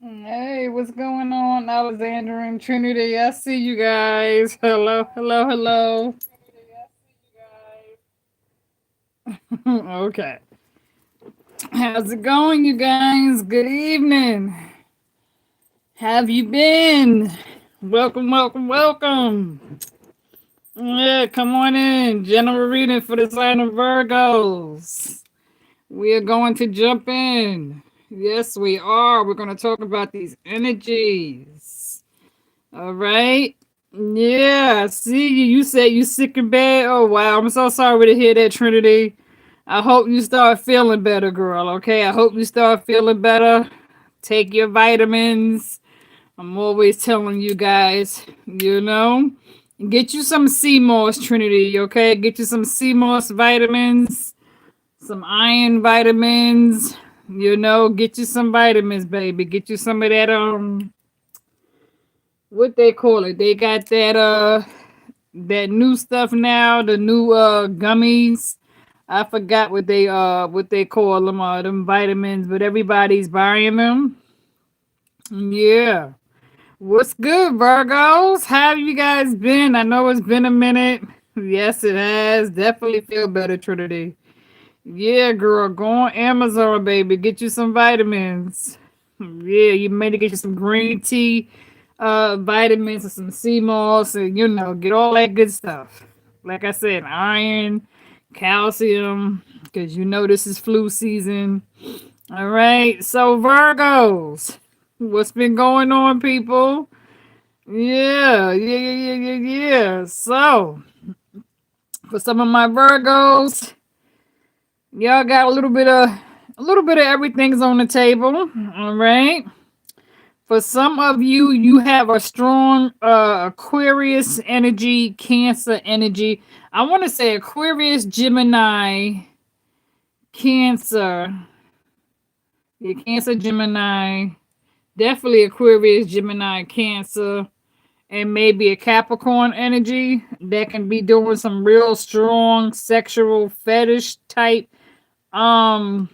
Hey, what's going on, Alexander and Trinity? I see you guys. Hello, hello, hello. Okay. How's it going, you guys? Good evening. Have you been? Welcome, welcome, welcome. Yeah, come on in. General reading for the sign of Virgos. We are going to jump in. Yes, we are. We're going to talk about these energies. All right. Yeah, I see you. You said you sick in bed. Oh wow, I'm so sorry to hear that, Trinity. I hope you start feeling better, girl. Okay, I hope you start feeling better. Take your vitamins. I'm always telling you guys, get you some sea moss, Trinity. Okay, get you some sea moss vitamins, some iron vitamins. Get you some vitamins, baby. Get you some of that what they call it. They got that new stuff now, the new gummies. I forgot what they call them vitamins, but everybody's buying them. Yeah. What's good, Virgos? How have you guys been? I know it's been a minute. Yes, it has. Definitely feel better, Trinity. Yeah, girl, go on Amazon, baby. Get you some vitamins. Yeah, you may need to get you some green tea, vitamins and some sea moss, and get all that good stuff. Like I said, iron, calcium, because this is flu season. All right, so Virgos, what's been going on, people? Yeah, yeah, yeah, yeah, yeah, yeah. So, for some of my Virgos, y'all got a little bit of everything's on the table. All right. For some of you, you have a strong Aquarius energy, Cancer energy. I want to say Aquarius, Gemini, Cancer. Yeah, Cancer, Gemini. Definitely Aquarius, Gemini, Cancer, and maybe a Capricorn energy that can be doing some real strong sexual fetish type um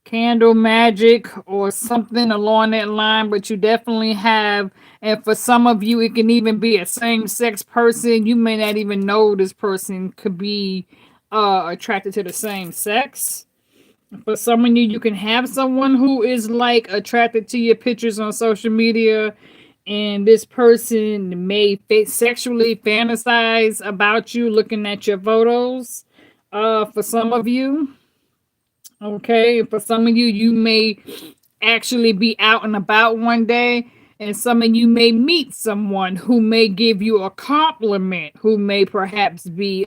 candle magic or something along that line, but you definitely have, and for some of you, it can even be a same sex person. You may not even know this person could be attracted to the same sex. For some of you, you can have someone who is like attracted to your pictures on social media, and this person may sexually fantasize about you looking at your photos. For some of you, okay, for some of you, you may actually be out and about one day, and some of you may meet someone who may give you a compliment, who may perhaps be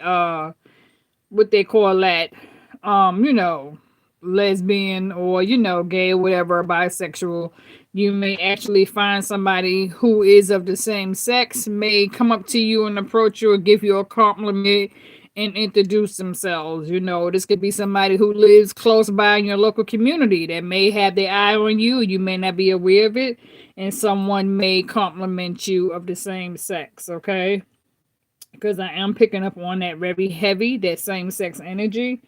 what they call that, lesbian or gay or whatever, bisexual. You may actually find somebody who is of the same sex, may come up to you and approach you or give you a compliment and introduce themselves. This could be somebody who lives close by in your local community that may have their eye on you. You may not be aware of it, and someone may compliment you of the same sex. Okay, because I am picking up on that very heavy, that same sex energy.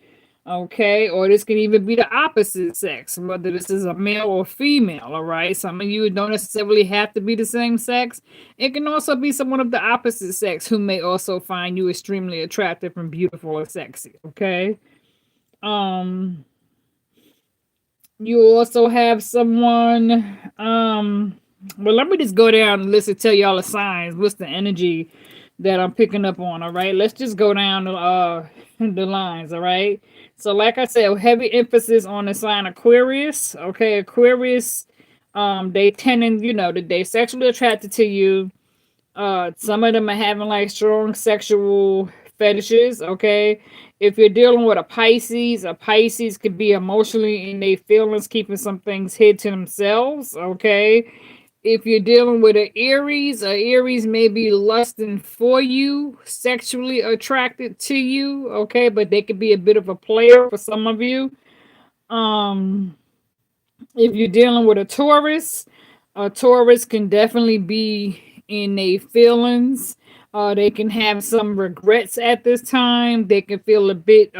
Okay, or this can even be the opposite sex, whether this is a male or female. All right, some of you don't necessarily have to be the same sex. It can also be someone of the opposite sex who may also find you extremely attractive and beautiful or sexy. Okay, um, you also have someone. Well, let me just go down the list and tell y'all the signs. What's the energy that I'm picking up on? All right, let's just go down the lines. All right. So, like I said, heavy emphasis on the sign Aquarius. Okay, Aquarius. They tend, that they sexually attracted to you. Some of them are having like strong sexual fetishes. Okay, if you're dealing with a Pisces could be emotionally in their feelings, keeping some things hid to themselves. Okay, if you're dealing with an Aries may be lusting for you, sexually attracted to you. Okay, but they could be a bit of a player for some of you. Um, if you're dealing with a Taurus can definitely be in their feelings. They can have some regrets at this time. They can feel a bit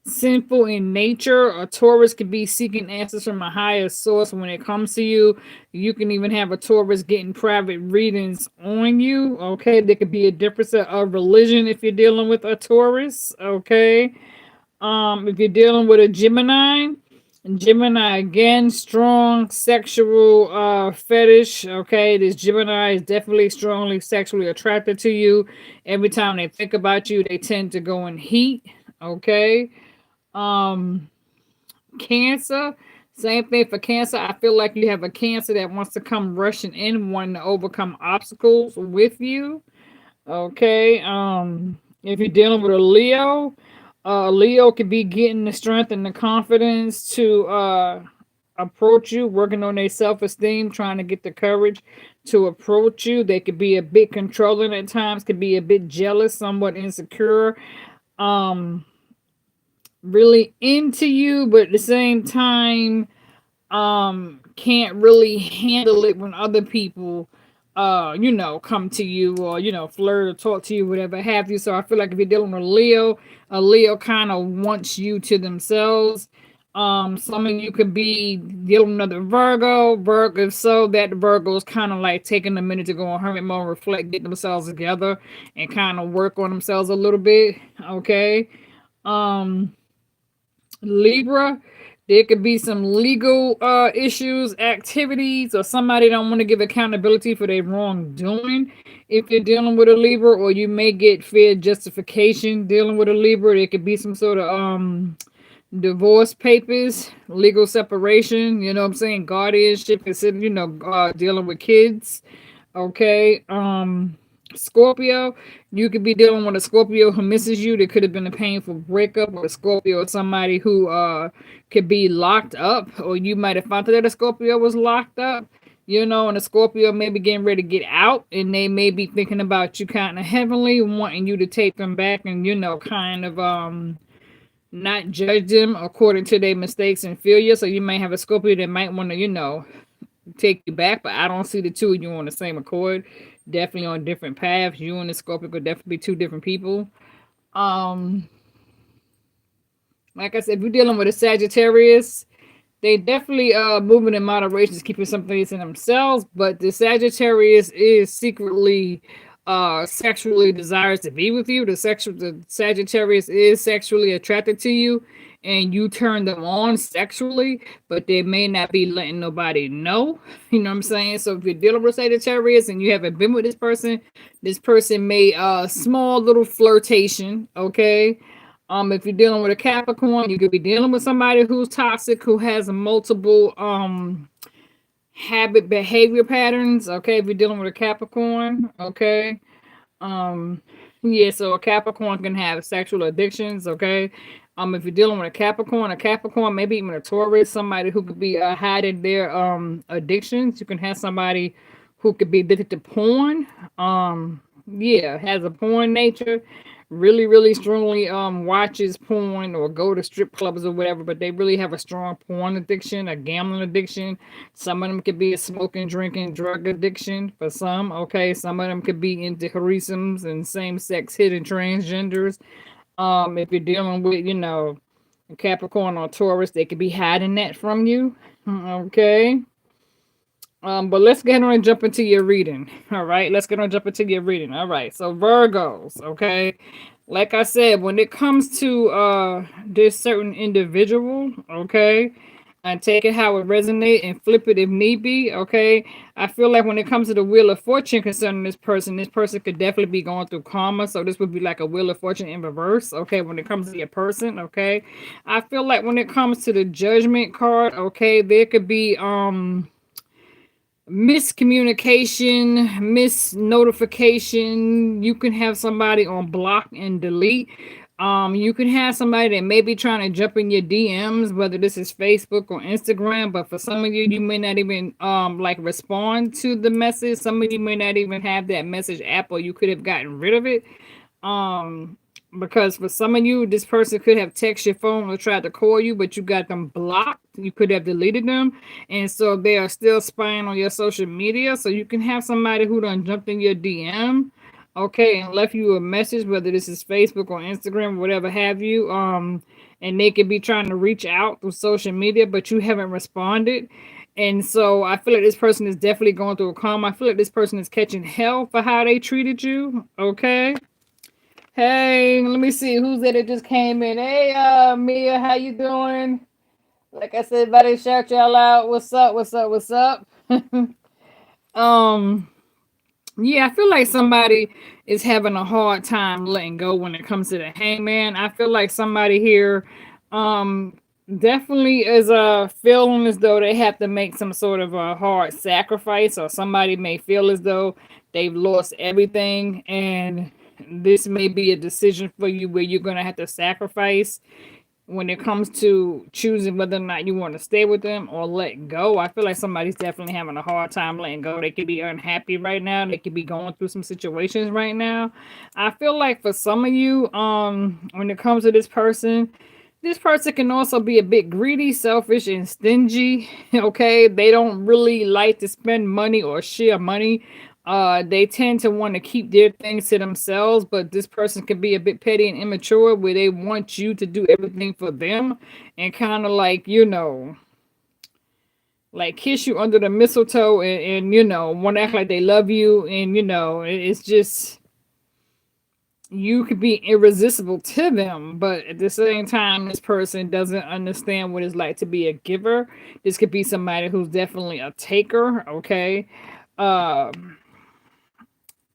sinful in nature. A Taurus could be seeking answers from a higher source when it comes to you. You can even have a Taurus getting private readings on you. Okay, there could be a difference of religion if you're dealing with a Taurus. Okay, if you're dealing with a Gemini. Gemini again, strong sexual fetish. Okay, this Gemini is definitely strongly sexually attracted to you. Every time they think about you, they tend to go in heat. Okay, um, Cancer, same thing for Cancer. I feel like you have a Cancer that wants to come rushing in, wanting to overcome obstacles with you. Okay. If you're dealing with a Leo, Leo could be getting the strength and the confidence to approach you, working on their self-esteem, trying to get the courage to approach you. They could be a bit controlling at times, could be a bit jealous, somewhat insecure. Um, really into you, but at the same time, can't really handle it when other people come to you, or flirt or talk to you, whatever have you. So I feel like if you're dealing with Leo, a Leo kind of wants you to themselves. Some of you could be dealing with another Virgo. If so, that Virgo is kind of like taking a minute to go on hermit mode, reflect, get themselves together, and kind of work on themselves a little bit. Okay. um Libra, there could be some legal issues, activities, or somebody don't want to give accountability for their wrongdoing. If you're dealing with a Libra, or you may get fair justification dealing with a Libra, there could be some sort of divorce papers, legal separation, you know what I'm saying, guardianship, consider, dealing with kids. Okay. Scorpio, you could be dealing with a Scorpio who misses you. There could have been a painful breakup, or a Scorpio or somebody who could be locked up, or you might have found out that a Scorpio was locked up, and a Scorpio may be getting ready to get out, and they may be thinking about you kind of heavily, wanting you to take them back, and kind of not judge them according to their mistakes and failures. So you may have a Scorpio that might want to, take you back, but I don't see the two of you on the same accord. Definitely on different paths. You and the Scorpio could definitely be two different people. Um, like I said, if you're dealing with a Sagittarius, they definitely moving in moderation, is keeping some things in themselves, but the Sagittarius is secretly sexually desires to be with you. The Sagittarius is sexually attracted to you, and you turn them on sexually, but they may not be letting nobody know. You know what I'm saying? So if you're dealing with Sagittarius and you haven't been with this person may small little flirtation. Okay. If you're dealing with a Capricorn, you could be dealing with somebody who's toxic, who has multiple habit behavior patterns. Okay, if you're dealing with a Capricorn, okay. Um, yeah, so a Capricorn can have sexual addictions, okay. If you're dealing with a Capricorn, maybe even a Taurus, somebody who could be hiding their addictions. You can have somebody who could be addicted to porn. Yeah, has a porn nature, really, really strongly watches porn, or go to strip clubs or whatever, but they really have a strong porn addiction, a gambling addiction. Some of them could be a smoking, drinking, drug addiction for some. Okay, some of them could be into threesomes and same-sex hidden transgenders. If you're dealing with, Capricorn or Taurus, they could be hiding that from you. Okay. But let's get on and jump into your reading. All right, let's get on and jump into your reading. All right, so Virgos, okay. Like I said, when it comes to this certain individual, okay, and take it how it resonate and flip it if need be, okay. I feel like when it comes to the Wheel of Fortune concerning this person could definitely be going through karma. So this would be like a Wheel of Fortune in reverse, okay, when it comes to your person, okay. I feel like when it comes to the Judgment card, okay, there could be miscommunication, misnotification. You can have somebody on block and delete. You can have somebody that may be trying to jump in your DMs, whether this is Facebook or Instagram, but for some of you, you may not even like respond to the message. Some of you may not even have that message app, or you could have gotten rid of it. Because for some of you, this person could have texted your phone or tried to call you, but you got them blocked. You could have deleted them, and so they are still spying on your social media. So you can have somebody who done jumped in your DM. okay, and left you a message, whether this is Facebook or Instagram, whatever have you, and they could be trying to reach out through social media, but you haven't responded. And so I feel like this person is definitely going through a karma. I feel like this person is catching hell for how they treated you. Okay. Hey, let me see who's that just came in. Hey, Mia, how you doing? Like I said, everybody shout y'all out. What's up? What's up? What's up? um, yeah, I feel like somebody is having a hard time letting go when it comes to the hangman. I feel like somebody here, um, definitely is feeling as though they have to make some sort of a hard sacrifice, or somebody may feel as though they've lost everything, and this may be a decision for you where you're gonna have to sacrifice when it comes to choosing whether or not you want to stay with them or let go. I feel like somebody's definitely having a hard time letting go. They could be unhappy right now. They could be going through some situations right now. I feel like for some of you, when it comes to this person can also be a bit greedy, selfish, and stingy. Okay, they don't really like to spend money or share money. They tend to want to keep their things to themselves, but this person can be a bit petty and immature where they want you to do everything for them and kind of like, like kiss you under the mistletoe and want to act like they love you. And, it's just, you could be irresistible to them, but at the same time, this person doesn't understand what it's like to be a giver. This could be somebody who's definitely a taker, okay? Um,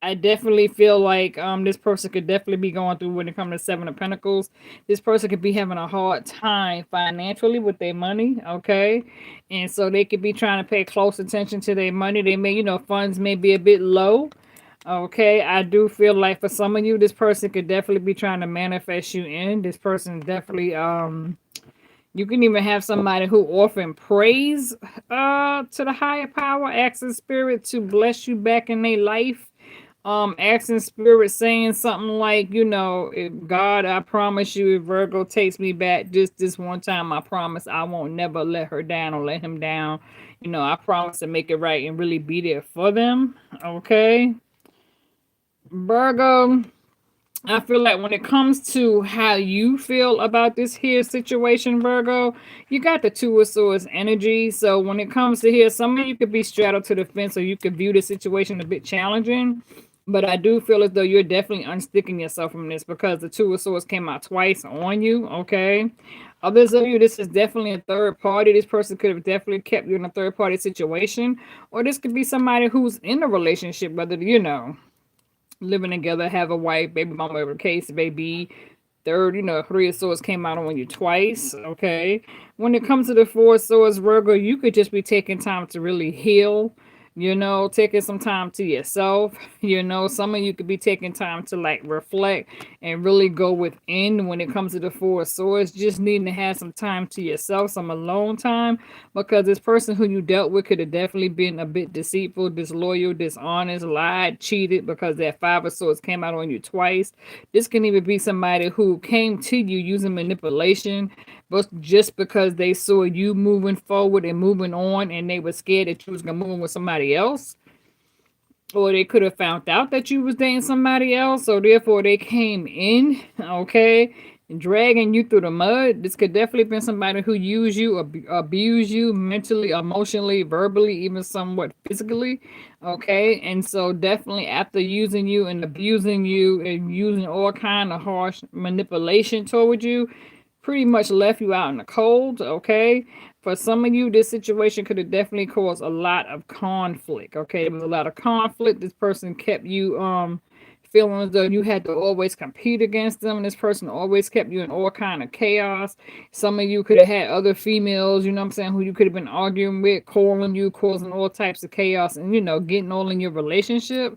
I definitely feel like this person could definitely be going through when it comes to Seven of Pentacles. This person could be having a hard time financially with their money, okay? And so they could be trying to pay close attention to their money. They may, funds may be a bit low. Okay, I do feel like for some of you, this person could definitely be trying to manifest you in. This person definitely you can even have somebody who often prays to the higher power, asking spirit to bless you back in their life. Asking spirit saying something like, if God, I promise you, if Virgo takes me back just this one time, I promise I won't never let her down or let him down. I promise to make it right and really be there for them. Okay. Virgo, I feel like when it comes to how you feel about this here situation, Virgo, you got the Two of Swords energy. So when it comes to here, some of you could be straddled to the fence, or you could view the situation a bit challenging. But I do feel as though you're definitely unsticking yourself from this because the Two of Swords came out twice on you, okay? Others of you, this is definitely a third party. This person could have definitely kept you in a third party situation. Or this could be somebody who's in a relationship, whether, living together, have a wife, baby mama, whatever the case may be. Third, Three of Swords came out on you twice. Okay. When it comes to the Four of Swords, Virgo, you could just be taking time to really heal. Taking some time to yourself. Some of you could be taking time to like reflect and really go within when it comes to the Four of Swords. Just needing to have some time to yourself, some alone time, because this person who you dealt with could have definitely been a bit deceitful, disloyal, dishonest, lied, cheated, because that Five of Swords came out on you twice. This can even be somebody who came to you using manipulation, but just because they saw you moving forward and moving on and they were scared that you was gonna move on with somebody else, or they could have found out that you was dating somebody else, so therefore they came in, okay, and dragging you through the mud. This could definitely been somebody who used you, abused you mentally, emotionally, verbally, even somewhat physically, okay. And so definitely after using you and abusing you and using all kind of harsh manipulation toward you, pretty much left you out in the cold, okay? For some of you, this situation could have definitely caused a lot of conflict, okay? There was a lot of conflict. This person kept you feeling as though you had to always compete against them. This person always kept you in all kind of chaos. Some of you could have had other females, you know what I'm saying, who you could have been arguing with, calling you, causing all types of chaos, and getting all in your relationship.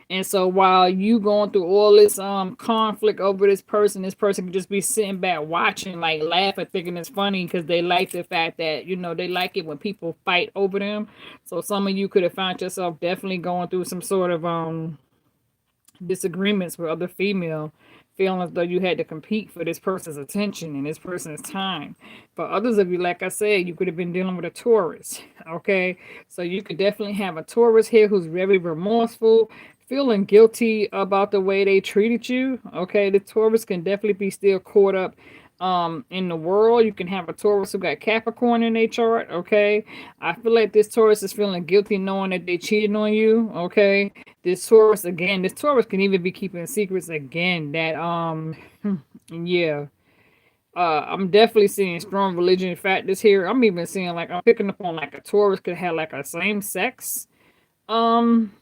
And so while you going through all this conflict over this person could just be sitting back watching, like laughing, thinking it's funny because they like the fact that, they like it when people fight over them. So some of you could have found yourself definitely going through some sort of disagreements with other female, feeling as though you had to compete for this person's attention and this person's time. For others of you, like I said, you could have been dealing with a Taurus, okay? So you could definitely have a Taurus here who's very remorseful, feeling guilty about the way they treated you. Okay, the Taurus can definitely be still caught up in the world. You can have a Taurus who got Capricorn in their chart. Okay, I feel like this Taurus is feeling guilty knowing that they cheated on you. Okay, this Taurus again, this Taurus can even be keeping secrets again. That yeah. I'm definitely seeing strong religion factors here. I'm even seeing like I'm picking up on like a Taurus could have like a same sex um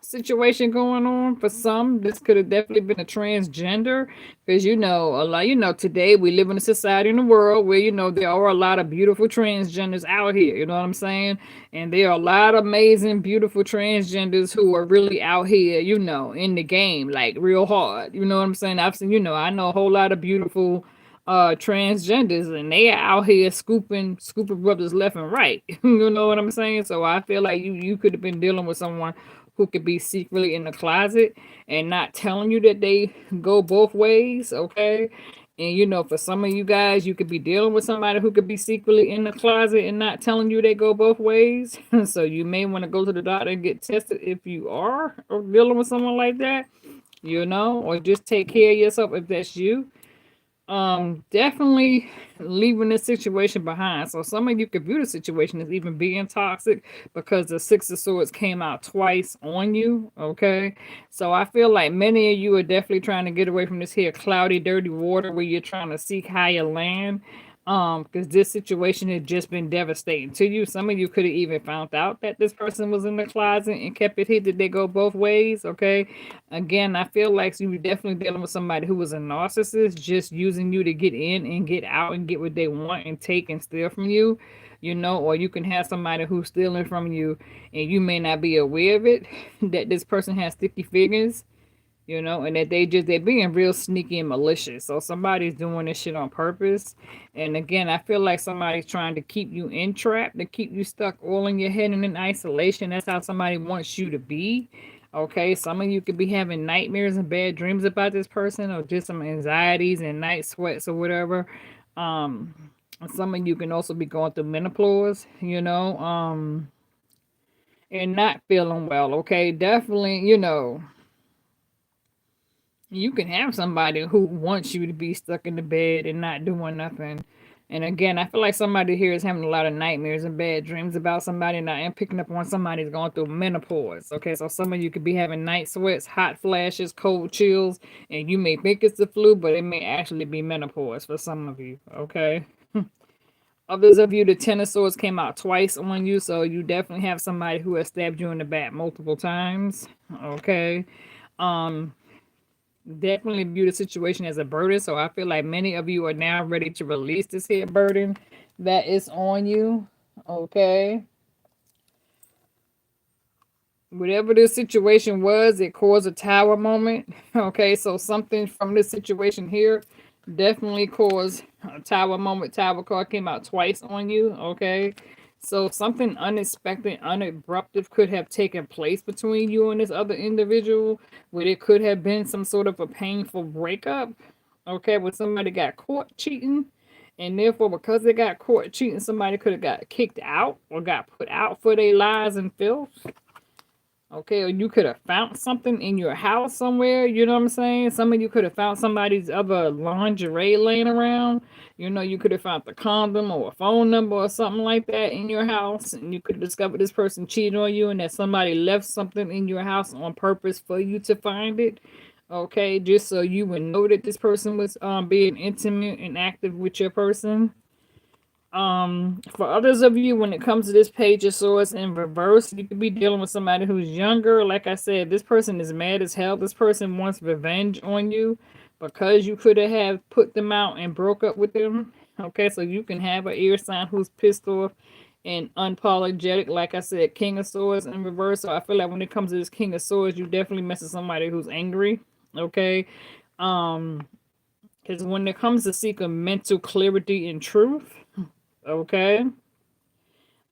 situation going on for some. This could have definitely been a transgender because a lot. Today we live in a society in the world where there are a lot of beautiful transgenders out here. You know what I'm saying? And there are a lot of amazing, beautiful transgenders who are really out here. In the game, like real hard. You know what I'm saying? I've seen. I know a whole lot of beautiful transgenders and they are out here scooping brothers left and right. You know what I'm saying? So I feel like you could have been dealing with someone who could be secretly in the closet and not telling you that they go both ways, okay? And for some of you guys, you could be dealing with somebody who could be secretly in the closet and not telling you they go both ways. So you may want to go to the doctor and get tested if you are or dealing with someone like that, or just take care of yourself if that's you. Definitely leaving this situation behind. So some of you could view the situation as even being toxic because the Six of Swords came out twice on you. Okay. So I feel like many of you are definitely trying to get away from this here cloudy, dirty water where you're trying to seek higher land. Because this situation has just been devastating to you. Some of you could have even found out that this person was in the closet and kept it hid that they go both ways. Okay. Again, I feel like you were definitely dealing with somebody who was a narcissist, just using you to get in and get out and get what they want and take and steal from you. Or you can have somebody who's stealing from you and you may not be aware of it, that this person has sticky fingers, and that they're being real sneaky and malicious. So somebody's doing this shit on purpose. And again, I feel like somebody's trying to keep you entrapped, to keep you stuck all in your head and in isolation. That's how somebody wants you to be. Okay, some of you could be having nightmares and bad dreams about this person, or just some anxieties and night sweats or whatever. Some of you can also be going through menopause, and not feeling well. Okay, definitely, you can have somebody who wants you to be stuck in the bed and not doing nothing. And again, I feel like somebody here is having a lot of nightmares and bad dreams about somebody, and I am picking up on somebody's going through menopause. Okay, so some of you could be having night sweats, hot flashes, cold chills, and you may think it's the flu, but it may actually be menopause for some of you. Okay. Others of you, the Ten of Swords came out twice on you, so you definitely have somebody who has stabbed you in the back multiple times. Okay. Um, Definitely view the situation as a burden. So I feel like many of you are now ready to release this here burden that is on you. Okay. Whatever this situation was, it caused a tower moment. Okay. So something from this situation here definitely caused a tower moment. Tower card came out twice on you. Okay. So something unexpected, unabruptive could have taken place between you and this other individual, where it could have been some sort of a painful breakup. Okay, where somebody got caught cheating, and therefore because they got caught cheating, somebody could have got kicked out or got put out for their lies and filth. Okay, or you could have found something in your house somewhere, you know what I'm saying? Some of you could have found somebody's other lingerie laying around. You could have found the condom or a phone number or something like that in your house, and you could have discovered this person cheated on you and that somebody left something in your house on purpose for you to find it. Okay, just so you would know that this person was being intimate and active with your person. For others of you, when it comes to this Page of Swords in reverse, you could be dealing with somebody who's younger. Like I said, this person is mad as hell. This person wants revenge on you because you could have put them out and broke up with them. Okay, so you can have an air sign who's pissed off and unapologetic. Like I said, King of Swords in reverse. So I feel like when it comes to this King of Swords, you definitely mess with somebody who's angry. Okay. Because when it comes to seeking mental clarity and truth, okay,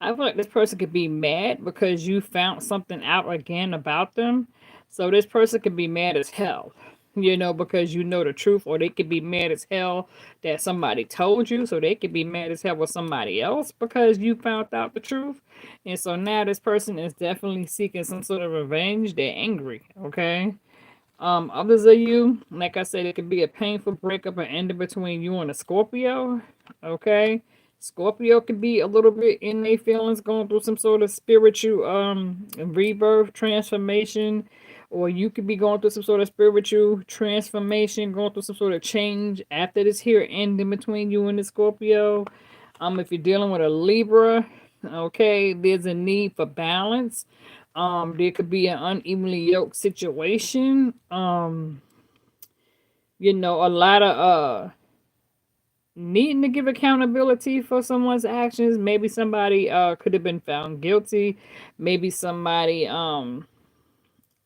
I feel like this person could be mad because you found something out again about them. So this person could be mad as hell. because you know the truth, or they could be mad as hell that somebody told you, so they could be mad as hell with somebody else because you found out the truth. And so now this person is definitely seeking some sort of revenge. They're angry, okay? Others of you, like I said, it could be a painful breakup or ending between you and a Scorpio. Okay. Scorpio could be a little bit in their feelings, going through some sort of spiritual rebirth, transformation, or you could be going through some sort of spiritual transformation, going through some sort of change after this here ending between you and the Scorpio. If you're dealing with a Libra, okay, there's a need for balance. There could be an unevenly yoked situation. A lot of needing to give accountability for someone's actions. Maybe somebody could have been found guilty. Maybe somebody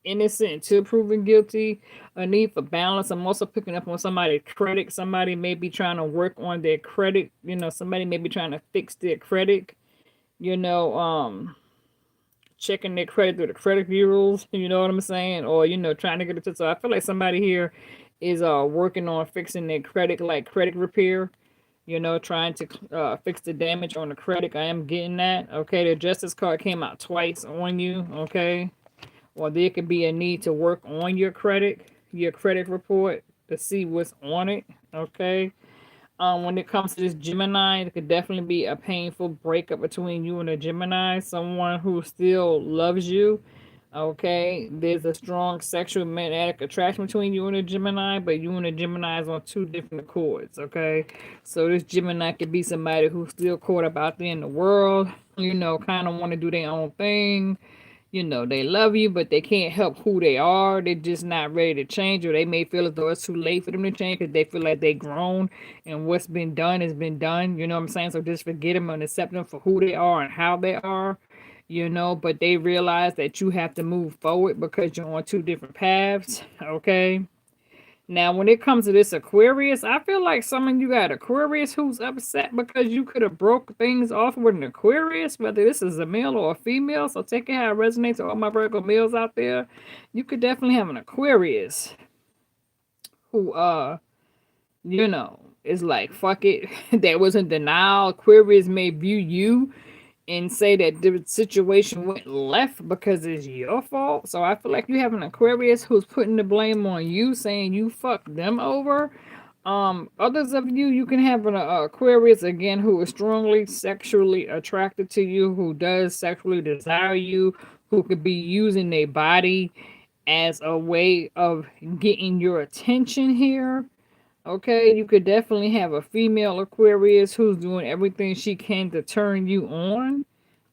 innocent until proven guilty. A need for balance. I'm also picking up on somebody's credit. Somebody may be trying to work on their credit. Somebody may be trying to fix their credit. You know, checking their credit through the credit bureaus, you know what I'm saying? Or, trying to get it to. So I feel like somebody here is working on fixing their credit, like credit repair, trying to fix the damage on the credit. I am getting that. Okay, the justice card came out twice on you, okay? Or there could be a need to work on your credit report to see what's on it, okay? When it comes to this Gemini, it could definitely be a painful breakup between you and a Gemini, someone who still loves you. Okay, there's a strong sexual magnetic attraction between you and a Gemini, but you and a Gemini is on two different accords. Okay, so this Gemini could be somebody who's still caught up out there in the world, kind of want to do their own thing. They love you, but they can't help who they are. They're just not ready to change, or they may feel as though it's too late for them to change because they feel like they've grown and what's been done has been done. You know what I'm saying? So just forget them and accept them for who they are and how they are, but they realize that you have to move forward because you're on two different paths. Okay. Now, when it comes to this Aquarius, I feel like some of you got Aquarius who's upset because you could have broke things off with an Aquarius, whether this is a male or a female. So take it how it resonates to all my Virgo males out there. You could definitely have an Aquarius who, is like, fuck it. That was in denial. Aquarius may view you and say that the situation went left because it's your fault. So I feel like you have an Aquarius who's putting the blame on you, saying you fucked them over. Others of you, you can have an Aquarius again who is strongly sexually attracted to you, who does sexually desire you, who could be using their body as a way of getting your attention here. Okay, you could definitely have a female Aquarius who's doing everything she can to turn you on.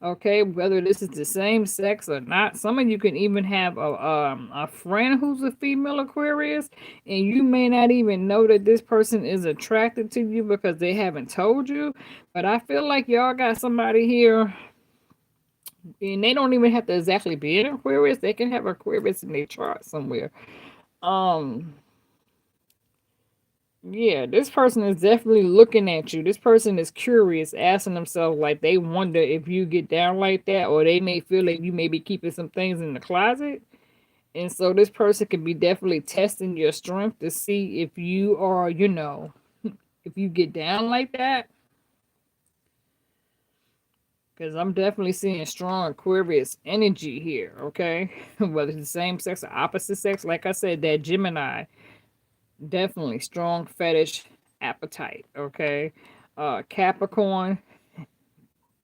Okay, whether this is the same sex or not. Some of you can even have a friend who's a female Aquarius, and you may not even know that this person is attracted to you because they haven't told you. But I feel like y'all got somebody here, and they don't even have to exactly be an Aquarius. They can have Aquarius in their chart somewhere. Um, Yeah, this person is definitely looking at you. This person is curious, asking themselves, like, they wonder if you get down like that, or they may feel like you may be keeping some things in the closet. And so this person could be definitely testing your strength to see if you are, if you get down like that. Because I'm definitely seeing strong Aquarius energy here, okay? Whether it's the same sex or opposite sex, like I said, that Gemini. Definitely strong fetish appetite, okay? Capricorn,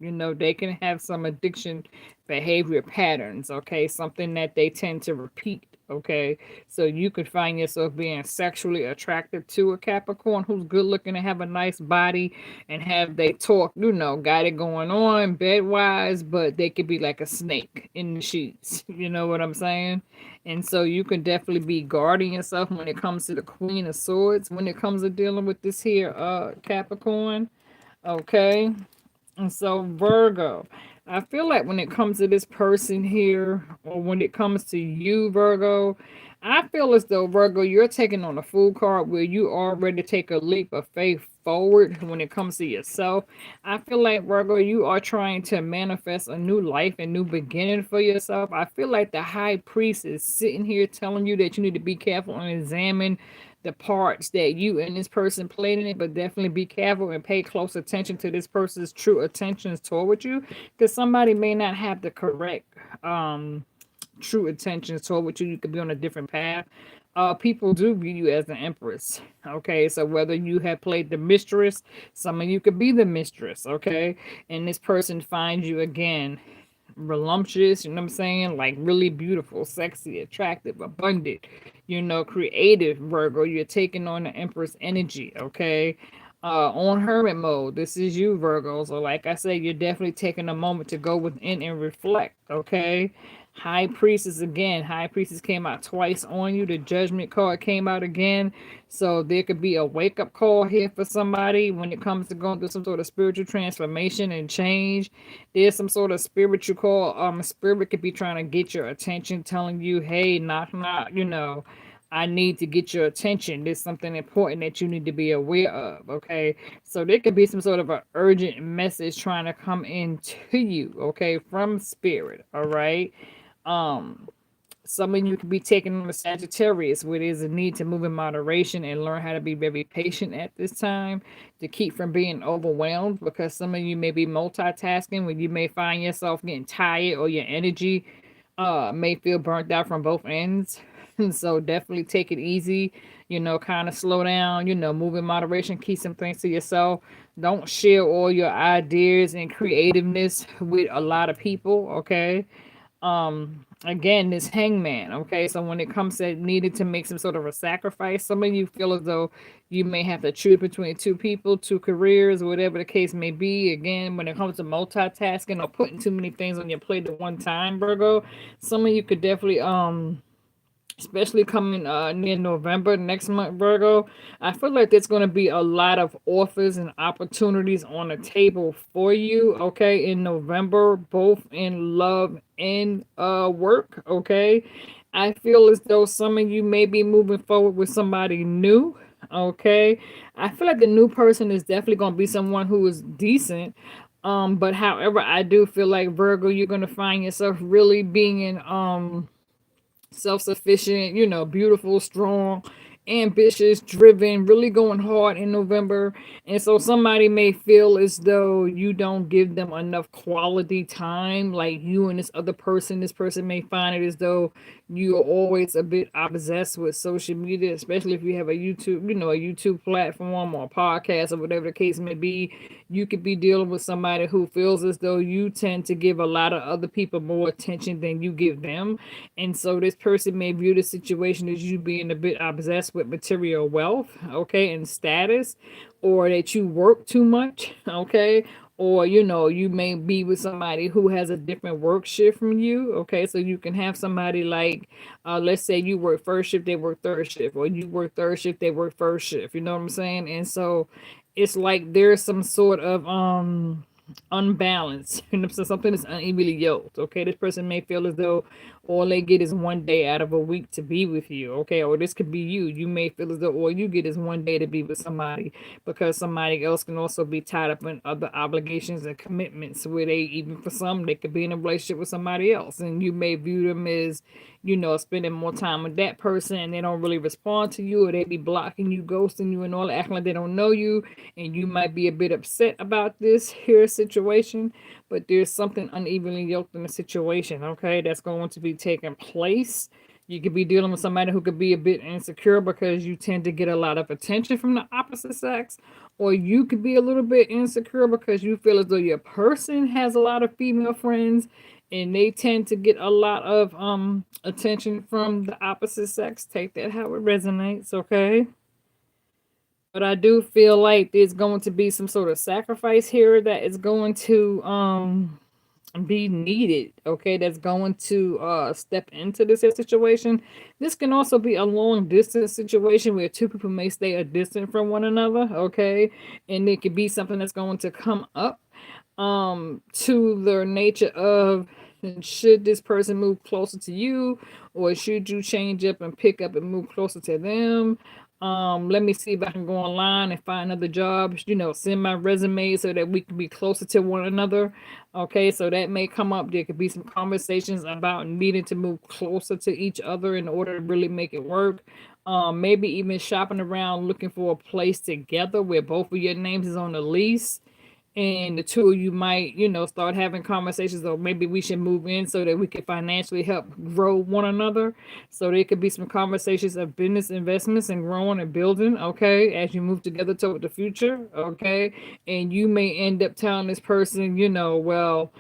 they can have some addiction behavior patterns, okay? Something that they tend to repeat, okay? So you could find yourself being sexually attracted to a Capricorn who's good looking and have a nice body and have they talk, got it going on bed wise, but they could be like a snake in the sheets. You know what I'm saying? And so you can definitely be guarding yourself when it comes to the Queen of Swords, when it comes to dealing with this here Capricorn, okay? And so Virgo, I feel like when it comes to this person here, or when it comes to you, Virgo, I feel as though, Virgo, you're taking on a fool card where you already take a leap of faith forward when it comes to yourself. I feel like Virgo, you are trying to manifest a new life, a new beginning for yourself. I feel like the high priest is sitting here telling you that you need to be careful and examine the parts that you and this person played in it, but definitely be careful and pay close attention to this person's true intentions toward you, because somebody may not have the correct true intentions toward you. You could be on a different path. People do view you as the empress. Okay, so whether you have played the mistress, some of you could be the mistress. Okay, and this person finds you again voluptuous, you know what I'm saying? Like really beautiful, sexy, attractive, abundant, creative Virgo. You're taking on the Empress energy, okay? On hermit mode. This is you, Virgo. So, like I said, you're definitely taking a moment to go within and reflect, okay? High Priestess again. High Priestess came out twice on you. The Judgment card came out again. So there could be a wake up call here for somebody when it comes to going through some sort of spiritual transformation and change. There's some sort of spiritual call. Spirit could be trying to get your attention, telling you, hey, knock, knock, I need to get your attention. There's something important that you need to be aware of. Okay. So there could be some sort of an urgent message trying to come into you, okay, from spirit. All right. Um, some of you could be taking on a Sagittarius where there's a need to move in moderation and learn how to be very patient at this time to keep from being overwhelmed, because some of you may be multitasking where you may find yourself getting tired or your energy may feel burnt out from both ends. So definitely take it easy, kind of slow down, move in moderation, keep some things to yourself. Don't share all your ideas and creativeness with a lot of people, okay? Again, this hangman, okay? So when it comes to needed to make some sort of a sacrifice, some of you feel as though you may have to choose between two people, two careers, whatever the case may be. Again, when it comes to multitasking or putting too many things on your plate at one time, Virgo, some of you could definitely especially coming near November next month, Virgo. I feel like there's going to be a lot of offers and opportunities on the table for you, okay, in November, both in love and work, okay. I feel as though some of you may be moving forward with somebody new, okay. I feel like the new person is definitely going to be someone who is decent. But however, I do feel like Virgo, you're going to find yourself really being in self-sufficient, beautiful, strong, ambitious, driven, really going hard in November. And so somebody may feel as though you don't give them enough quality time, like you and this person may find it as though you are always a bit obsessed with social media, especially if you have a YouTube platform or a podcast or whatever the case may be. You could be dealing with somebody who feels as though you tend to give a lot of other people more attention than you give them. And so this person may view the situation as you being a bit obsessed with material wealth, okay, and status, or that you work too much, okay, or you may be with somebody who has a different work shift from you, okay. So you can have somebody like let's say you work first shift, they work third shift, or you work third shift, they work first shift, you know what I'm saying? And so it's like there's some sort of unbalanced, so something is unevenly yoked, okay. This person may feel as though all they get is one day out of a week to be with you, okay. Or this could be you may feel as though all you get is one day to be with somebody, because somebody else can also be tied up in other obligations and commitments where they, even for some, they could be in a relationship with somebody else, and you may view them as spending more time with that person, and they don't really respond to you, or they be blocking you, ghosting you, and all that, acting like they don't know you, and you might be a bit upset about this here situation. But there's something unevenly yoked in the situation, okay, that's going to be taking place. You could be dealing with somebody who could be a bit insecure because you tend to get a lot of attention from the opposite sex, or you could be a little bit insecure because you feel as though your person has a lot of female friends and they tend to get a lot of attention from the opposite sex. Take that how it resonates, okay? But I do feel like there's going to be some sort of sacrifice here that is going to be needed, okay, that's going to step into this situation. This can also be a long distance situation where two people may stay a distance from one another, okay, and it could be something that's going to come up to the nature of, should this person move closer to you, or should you change up and pick up and move closer to them? Let me see if I can go online and find other jobs, send my resume so that we can be closer to one another. Okay, so that may come up. There could be some conversations about needing to move closer to each other in order to really make it work. Maybe even shopping around looking for a place together where both of your names is on the lease, and the two of you might, start having conversations, or maybe we should move in so that we can financially help grow one another. So there could be some conversations of business investments and growing and building, okay, as you move together toward the future, okay. And you may end up telling this person, well,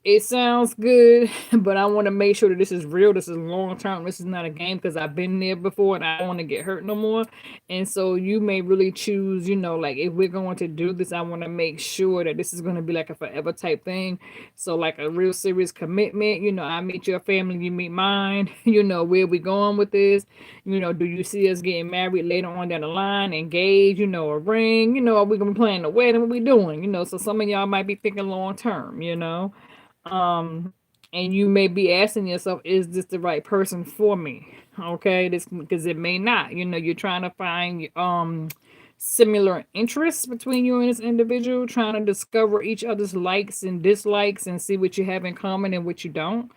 it sounds good, but I want to make sure that this is real. This is long term. This is not a game because I've been there before and I don't want to get hurt no more. And so you may really choose, like if we're going to do this, I want to make sure that this is going to be like a forever type thing. So, like a real serious commitment. I meet your family, you meet mine. Where we going with this? Do you see us getting married later on down the line, engaged, a ring? Are we going to be planning a wedding? What we doing? So some of y'all might be thinking long term. um and you may be asking yourself, is this the right person for me? Okay, this, because it may not. You're trying to find similar interests between you and this individual, trying to discover each other's likes and dislikes and see what you have in common and what you don't.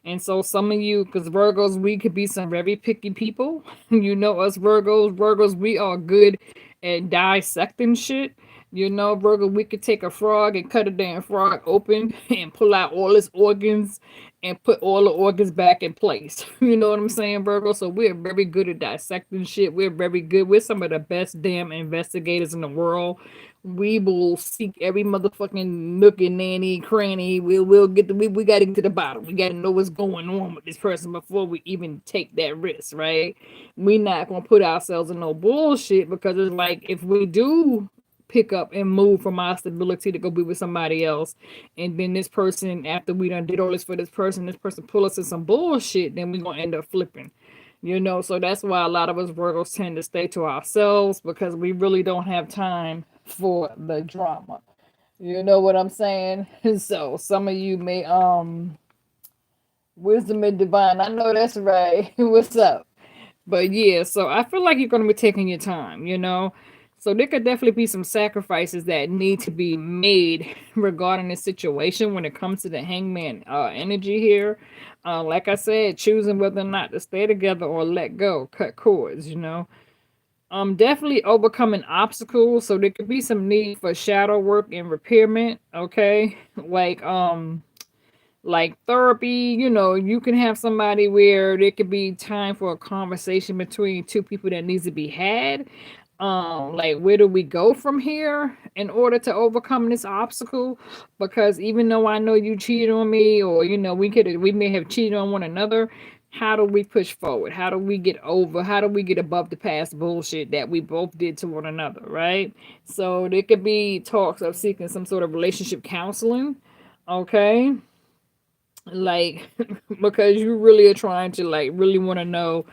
And so some of you, because Virgos, we could be some very picky people. Us Virgos, we are good at dissecting shit. Virgo, we could take a frog and cut a damn frog open and pull out all its organs and put all the organs back in place. You know what I'm saying, Virgo? So we're very good at dissecting shit. We're very good. We're some of the best damn investigators in the world. We will seek every motherfucking nook and nanny cranny. We'll get we got to get to the bottom. We got to know what's going on with this person before we even take that risk, right? We not gonna put ourselves in no bullshit, because it's like if we do pick up and move from our stability to go be with somebody else, and then this person, after we done did all this person pull us in some bullshit, then we gonna end up flipping. So that's why a lot of us Virgos tend to stay to ourselves, because we really don't have time for the drama. You know what I'm saying? So some of you may wisdom and divine. I know that's right. What's up? But yeah, so I feel like you're going to be taking your time. So there could definitely be some sacrifices that need to be made regarding the situation when it comes to the hangman energy here. Like I said, choosing whether or not to stay together or let go, cut cords. Definitely overcoming obstacles. So there could be some need for shadow work and repairment. Okay. Like therapy, you can have somebody where there could be time for a conversation between two people that needs to be had. Like, where do we go from here in order to overcome this obstacle? Because even though I know you cheated on me, or we may have cheated on one another, how do we push forward? How do we get over? How do we get above the past bullshit that we both did to one another, right? So there could be talks of seeking some sort of relationship counseling. Okay, like because you really are trying to, like, really want to know,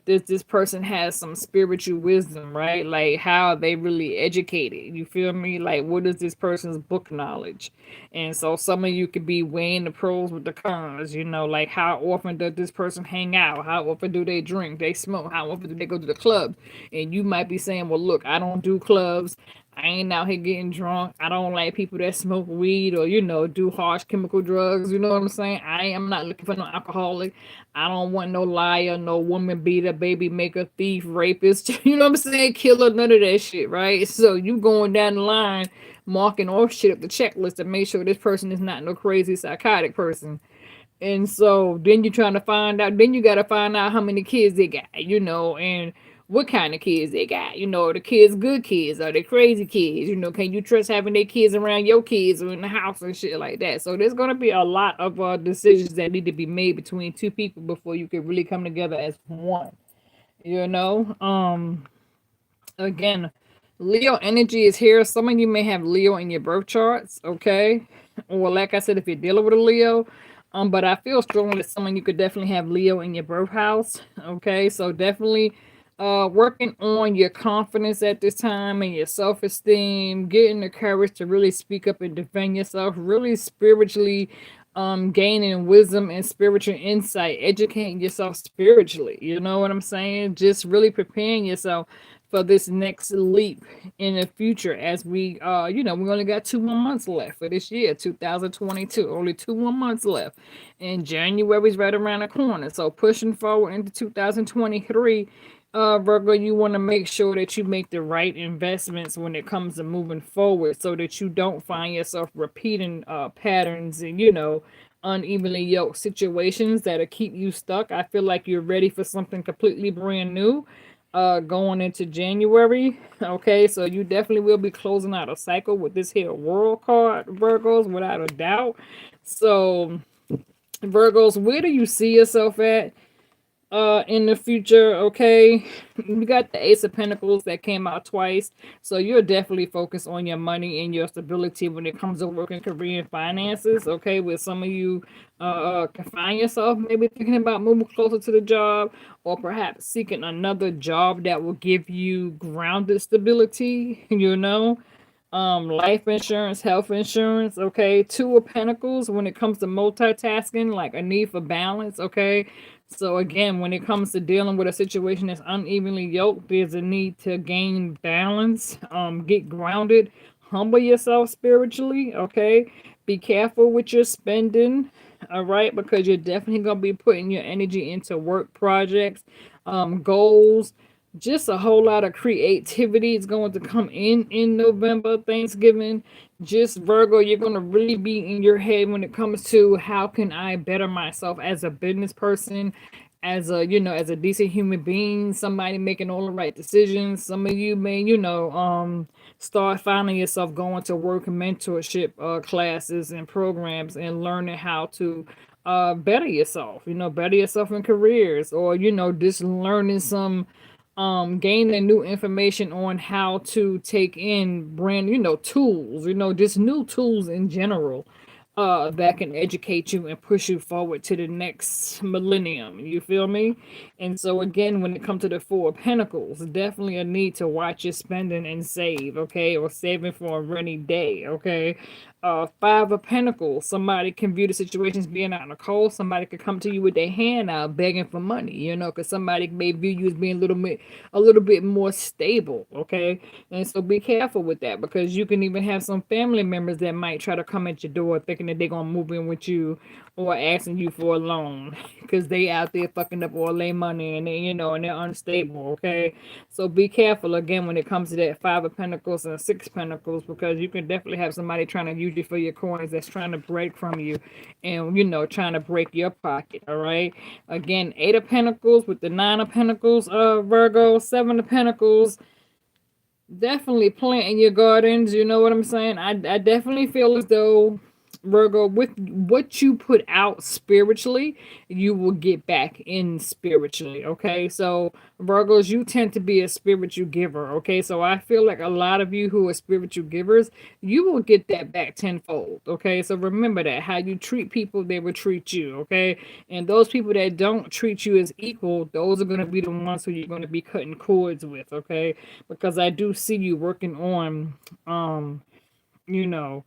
this person has some spiritual wisdom, right? Like, how are they really educated? You feel me? Like, what is this person's book knowledge? And so some of you could be weighing the pros with the cons, like, how often does this person hang out? How often do they drink, they smoke? How often do they go to the club? And you might be saying, well, look, I don't do clubs. I ain't out here getting drunk. I don't like people that smoke weed or, do harsh chemical drugs. You know what I'm saying? I am not looking for no alcoholic. I don't want no liar, no woman beater, baby maker, thief, rapist. You know what I'm saying? Killer, none of that shit, right? So you going down the line, marking off shit up the checklist to make sure this person is not no crazy psychotic person. And so then you're trying to find out, then you got to find out how many kids they got, and what kind of kids they got. Are the kids good kids? Are they crazy kids? Can you trust having their kids around your kids or in the house and shit like that? So there's going to be a lot of decisions that need to be made between two people before you can really come together as one. You know, again, Leo energy is here. Some of you may have Leo in your birth charts, okay? Or like I said, if you're dealing with a Leo, but I feel strongly that some of you could definitely have Leo in your birth house, okay? So definitely working on your confidence at this time and your self-esteem, getting the courage to really speak up and defend yourself, really spiritually gaining wisdom and spiritual insight, educating yourself spiritually. You know what I'm saying? Just really preparing yourself for this next leap in the future as we only got 2 more months left for this year, 2022. Only 2 more months left. And January's right around the corner. So pushing forward into 2023, Virgo, you want to make sure that you make the right investments when it comes to moving forward so that you don't find yourself repeating patterns and, unevenly yoked situations that'll keep you stuck. I feel like you're ready for something completely brand new going into January. Okay, so you definitely will be closing out a cycle with this here world card, Virgos, without a doubt. So, Virgos, where do you see yourself at in the future? Okay, you got the Ace of Pentacles that came out twice, so you're definitely focused on your money and your stability when it comes to working, career, and finances. Okay, with some of you can find yourself maybe thinking about moving closer to the job, or perhaps seeking another job that will give you grounded stability. Life insurance, health insurance. Okay, Two of Pentacles when it comes to multitasking, like a need for balance. Okay, so again, when it comes to dealing with a situation that's unevenly yoked, there's a need to gain balance, get grounded, humble yourself spiritually. Okay, be careful with your spending. All right, because you're definitely gonna be putting your energy into work projects, goals, just a whole lot of creativity is going to come in November, Thanksgiving. Just Virgo, you're going to really be in your head when it comes to how can I better myself as a business person, as a decent human being, somebody making all the right decisions. Some of you may, start finding yourself going to work and mentorship classes and programs and learning how to better yourself, better yourself in careers, or just learning some gaining new information on how to take in brand tools, just new tools in general that can educate you and push you forward to the next millennium. You feel me? And so again, when it comes to the Four of Pentacles, definitely a need to watch your spending and save, okay, or saving for a rainy day. Okay, Five of Pentacles, somebody can view the situation as being out in the cold. Somebody could come to you with their hand out begging for money, because somebody may view you as being a little bit more stable. Okay, and so be careful with that, because you can even have some family members that might try to come at your door thinking that they're gonna move in with you, or asking you for a loan because they out there fucking up all their money, and and they're unstable. Okay, so be careful again when it comes to that Five of Pentacles and Six of Pentacles, because you can definitely have somebody trying to use you for your coins, that's trying to break from you, and trying to break your pocket. All right, again, Eight of Pentacles with the Nine of Pentacles, Virgo. Seven of Pentacles, definitely planting your gardens. You know what I'm saying? I definitely feel as though, Virgo, with what you put out spiritually, you will get back in spiritually. Okay, so Virgos, you tend to be a spiritual giver. Okay, so I feel like a lot of you who are spiritual givers, you will get that back tenfold. Okay, so remember that how you treat people, they will treat you. Okay, and those people that don't treat you as equal, those are going to be the ones who you're going to be cutting cords with. Okay, because I do see you working on, you know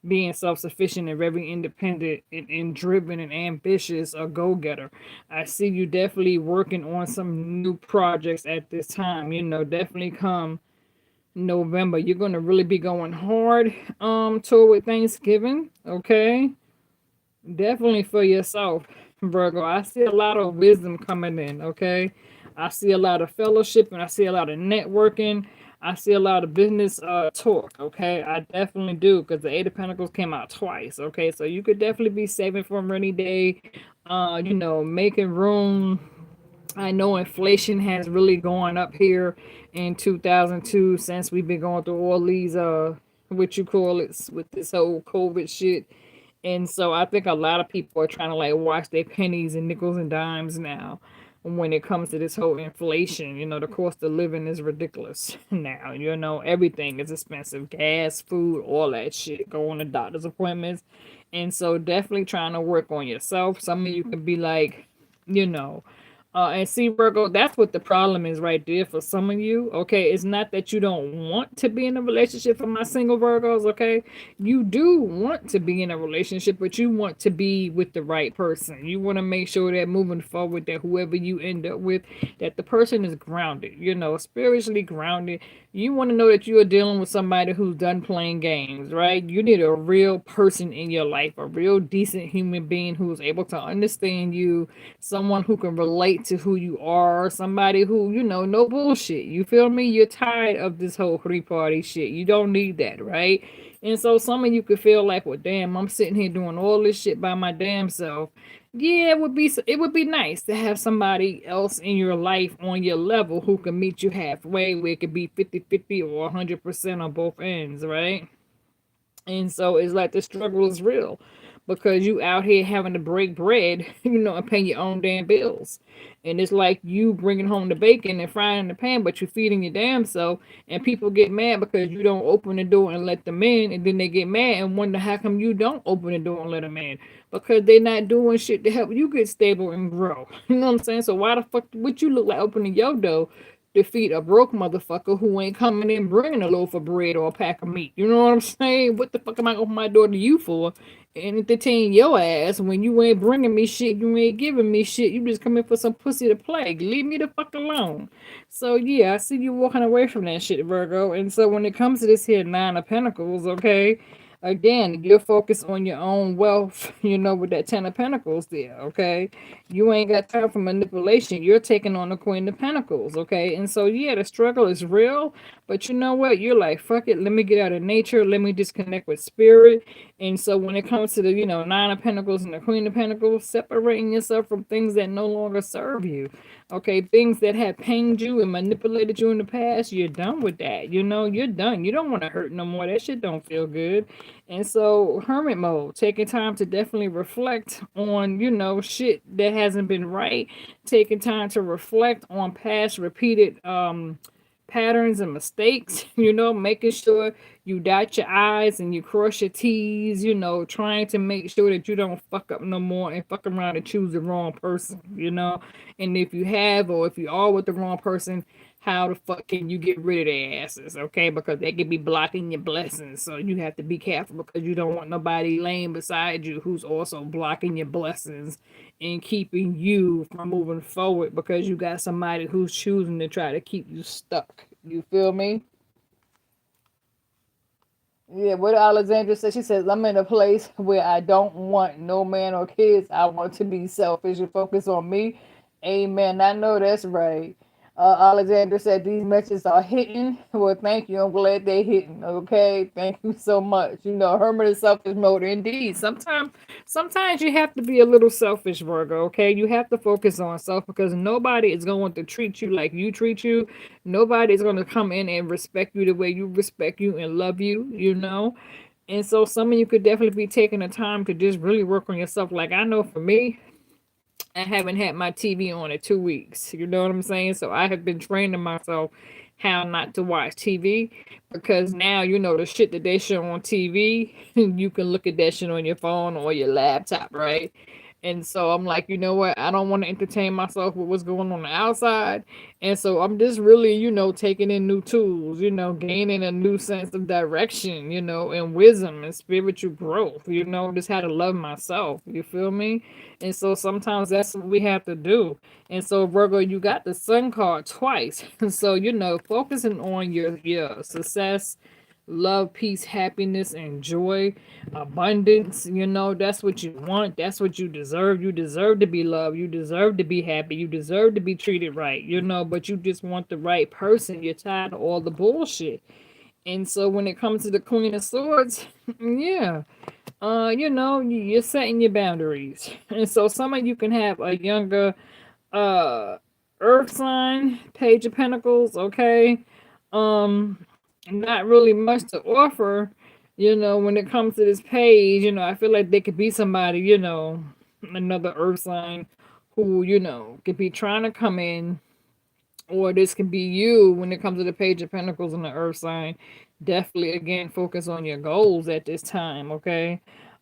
being self-sufficient and very independent and driven and ambitious, a go-getter. I see you definitely working on some new projects at this time. Definitely come November, you're going to really be going hard toward Thanksgiving. Okay, definitely for yourself, Virgo. I see a lot of wisdom coming in. Okay, I see a lot of fellowship, and I see a lot of networking. I see a lot of business talk. Okay, I definitely do, because the Eight of Pentacles came out twice. Okay, so you could definitely be saving for a rainy day. Making room. I know inflation has really gone up here in 2002, since we've been going through all these what you call it, with this whole COVID shit. And so I think a lot of people are trying to like watch their pennies and nickels and dimes now when it comes to this whole inflation. The cost of living is ridiculous now. Everything is expensive: gas, food, all that shit, going to doctor's appointments. And so definitely trying to work on yourself. Some of you could be like, you know, And see, Virgo, that's what the problem is right there for some of you. Okay, it's not that you don't want to be in a relationship for my single Virgos. Okay, you do want to be in a relationship, but you want to be with the right person. You want to make sure that moving forward, that whoever you end up with, that the person is grounded. You know, spiritually grounded. You want to know that you are dealing with somebody who's done playing games, right? You need a real person in your life, a real decent human being who's able to understand you, someone who can relate to who you are, somebody who, no bullshit. You feel me? You're tired of this whole three-party shit. You don't need that, right? And so some of you could feel like, well, damn, I'm sitting here doing all this shit by my damn self. Yeah, it would be nice to have somebody else in your life on your level who can meet you halfway, where it could be 50-50 or 100% on both ends, right? And so it's like the struggle is real because you out here having to break bread, and pay your own damn bills. And it's like you bringing home the bacon and frying in the pan, but you're feeding your damn self. And people get mad because you don't open the door and let them in. And then they get mad and wonder how come you don't open the door and let them in. Because they're not doing shit to help you get stable and grow. You know what I'm saying? So why the fuck would you look like opening your door defeat a broke motherfucker who ain't coming in bringing a loaf of bread or a pack of meat? You know what I'm saying? What the fuck am I opening my door to you for? And entertain your ass when you ain't bringing me shit, you ain't giving me shit. You just come in for some pussy to play. Leave me the fuck alone. So yeah, I see you walking away from that shit, Virgo. And so when it comes to this here Nine of Pentacles, okay, again, you're focused on your own wealth, with that Ten of Pentacles there, okay? You ain't got time for manipulation. You're taking on the Queen of Pentacles, okay? And so, yeah, the struggle is real, but you know what? You're like, fuck it, let me get out of nature, let me disconnect with spirit. And so, when it comes to the, Nine of Pentacles and the Queen of Pentacles, separating yourself from things that no longer serve you, okay? Things that have pained you and manipulated you in the past, you're done with that. You're done. You don't want to hurt no more. That shit don't feel good. And so, hermit mode, taking time to definitely reflect on, shit that hasn't been right, taking time to reflect on past repeated patterns and mistakes, making sure you dot your I's and you cross your T's, trying to make sure that you don't fuck up no more and fuck around and choose the wrong person. And if you have, or if you are with the wrong person, how the fuck can you get rid of their asses, okay? Because they could be blocking your blessings. So you have to be careful because you don't want nobody laying beside you who's also blocking your blessings and keeping you from moving forward because you got somebody who's choosing to try to keep you stuck. You feel me? Yeah, what Alexandra said, she says, I'm in a place where I don't want no man or kids. I want to be selfish and focus on me. Amen. I know that's right. Alexandra said, these messages are hitting. Well, thank you. I'm glad they're hitting. Okay. Thank you so much. Hermit is selfish mode. Indeed. Sometimes you have to be a little selfish, Virgo. Okay. You have to focus on self because nobody is going to treat you like you treat you. Nobody's going to come in and respect you the way you respect you and love you. And so some of you could definitely be taking the time to just really work on yourself. Like I know for me, I haven't had my TV on in 2 weeks. You know what I'm saying? So I have been training myself how not to watch TV because now the shit that they show on TV, you can look at that shit on your phone or your laptop, right? And so I'm like, you know what? I don't want to entertain myself with what's going on the outside. And so I'm just really, taking in new tools, gaining a new sense of direction, and wisdom and spiritual growth, just how to love myself. You feel me? And so sometimes that's what we have to do. And so Virgo, you got the sun card twice. So, focusing on your success, love, peace, happiness, and joy, abundance. That's what you want. That's what you deserve. You deserve to be loved. You deserve to be happy. You deserve to be treated right, but you just want the right person. You're tired of all the bullshit. And so when it comes to the Queen of Swords, yeah, you're setting your boundaries. And so some of you can have a younger uh earth sign, Page of Pentacles, okay? Um, not really much to offer, when it comes to this page. I feel like they could be somebody, another earth sign who, could be trying to come in, or this can be you when it comes to the Page of Pentacles and the earth sign. Definitely again focus on your goals at this time, okay?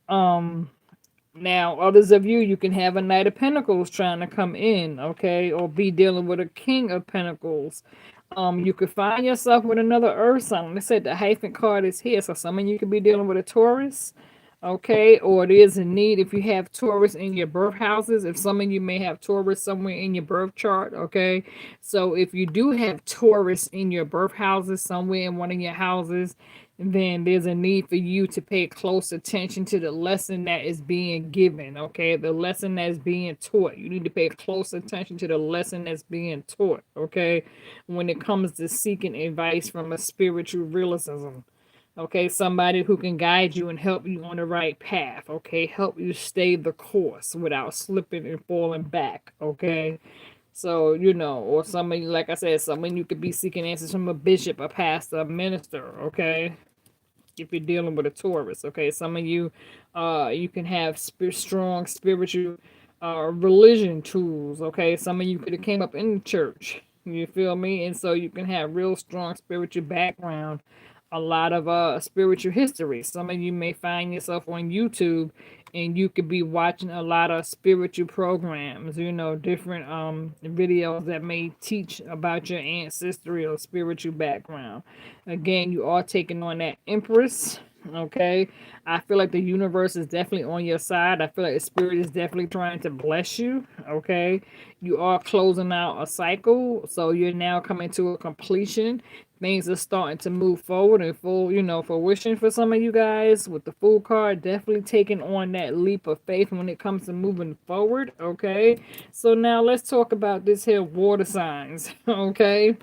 Um Now, others of you, you can have a Knight of Pentacles trying to come in, okay, or be dealing with a King of Pentacles. You could find yourself with another Earth sign. They said the hyphen card is here, so some of you could be dealing with a Taurus, okay, or it is a need if you have Taurus in your birth houses. If some of you may have Taurus somewhere in your birth chart, okay, so if you do have Taurus in your birth houses, somewhere in one of your houses, then there's a need for you to pay close attention to the lesson that is being given, okay, the lesson that's being taught. You need to pay close attention to the lesson that's being taught, okay, when it comes to seeking advice from a spiritual realism. Okay, somebody who can guide you and help you on the right path. Okay, help you stay the course without slipping and falling back. Okay, so or somebody, like I said, someone you could be seeking answers from a bishop, a pastor, a minister. Okay, if you're dealing with a Taurus. Okay, some of you, you can have strong spiritual, religion tools. Okay, some of you could have came up in the church. You feel me? And so you can have real strong spiritual background, a lot of spiritual history. Some of you may find yourself on YouTube and you could be watching a lot of spiritual programs, different videos that may teach about your ancestry or spiritual background. Again, you are taking on that Empress. Okay, I feel like the universe is definitely on your side. I feel like the spirit is definitely trying to bless you. Okay, you are closing out a cycle, so you're now coming to a completion. Things are starting to move forward and full, fruition for some of you guys with the Fool card. Definitely taking on that leap of faith when it comes to moving forward. Okay, so now let's talk about this here water signs. Okay,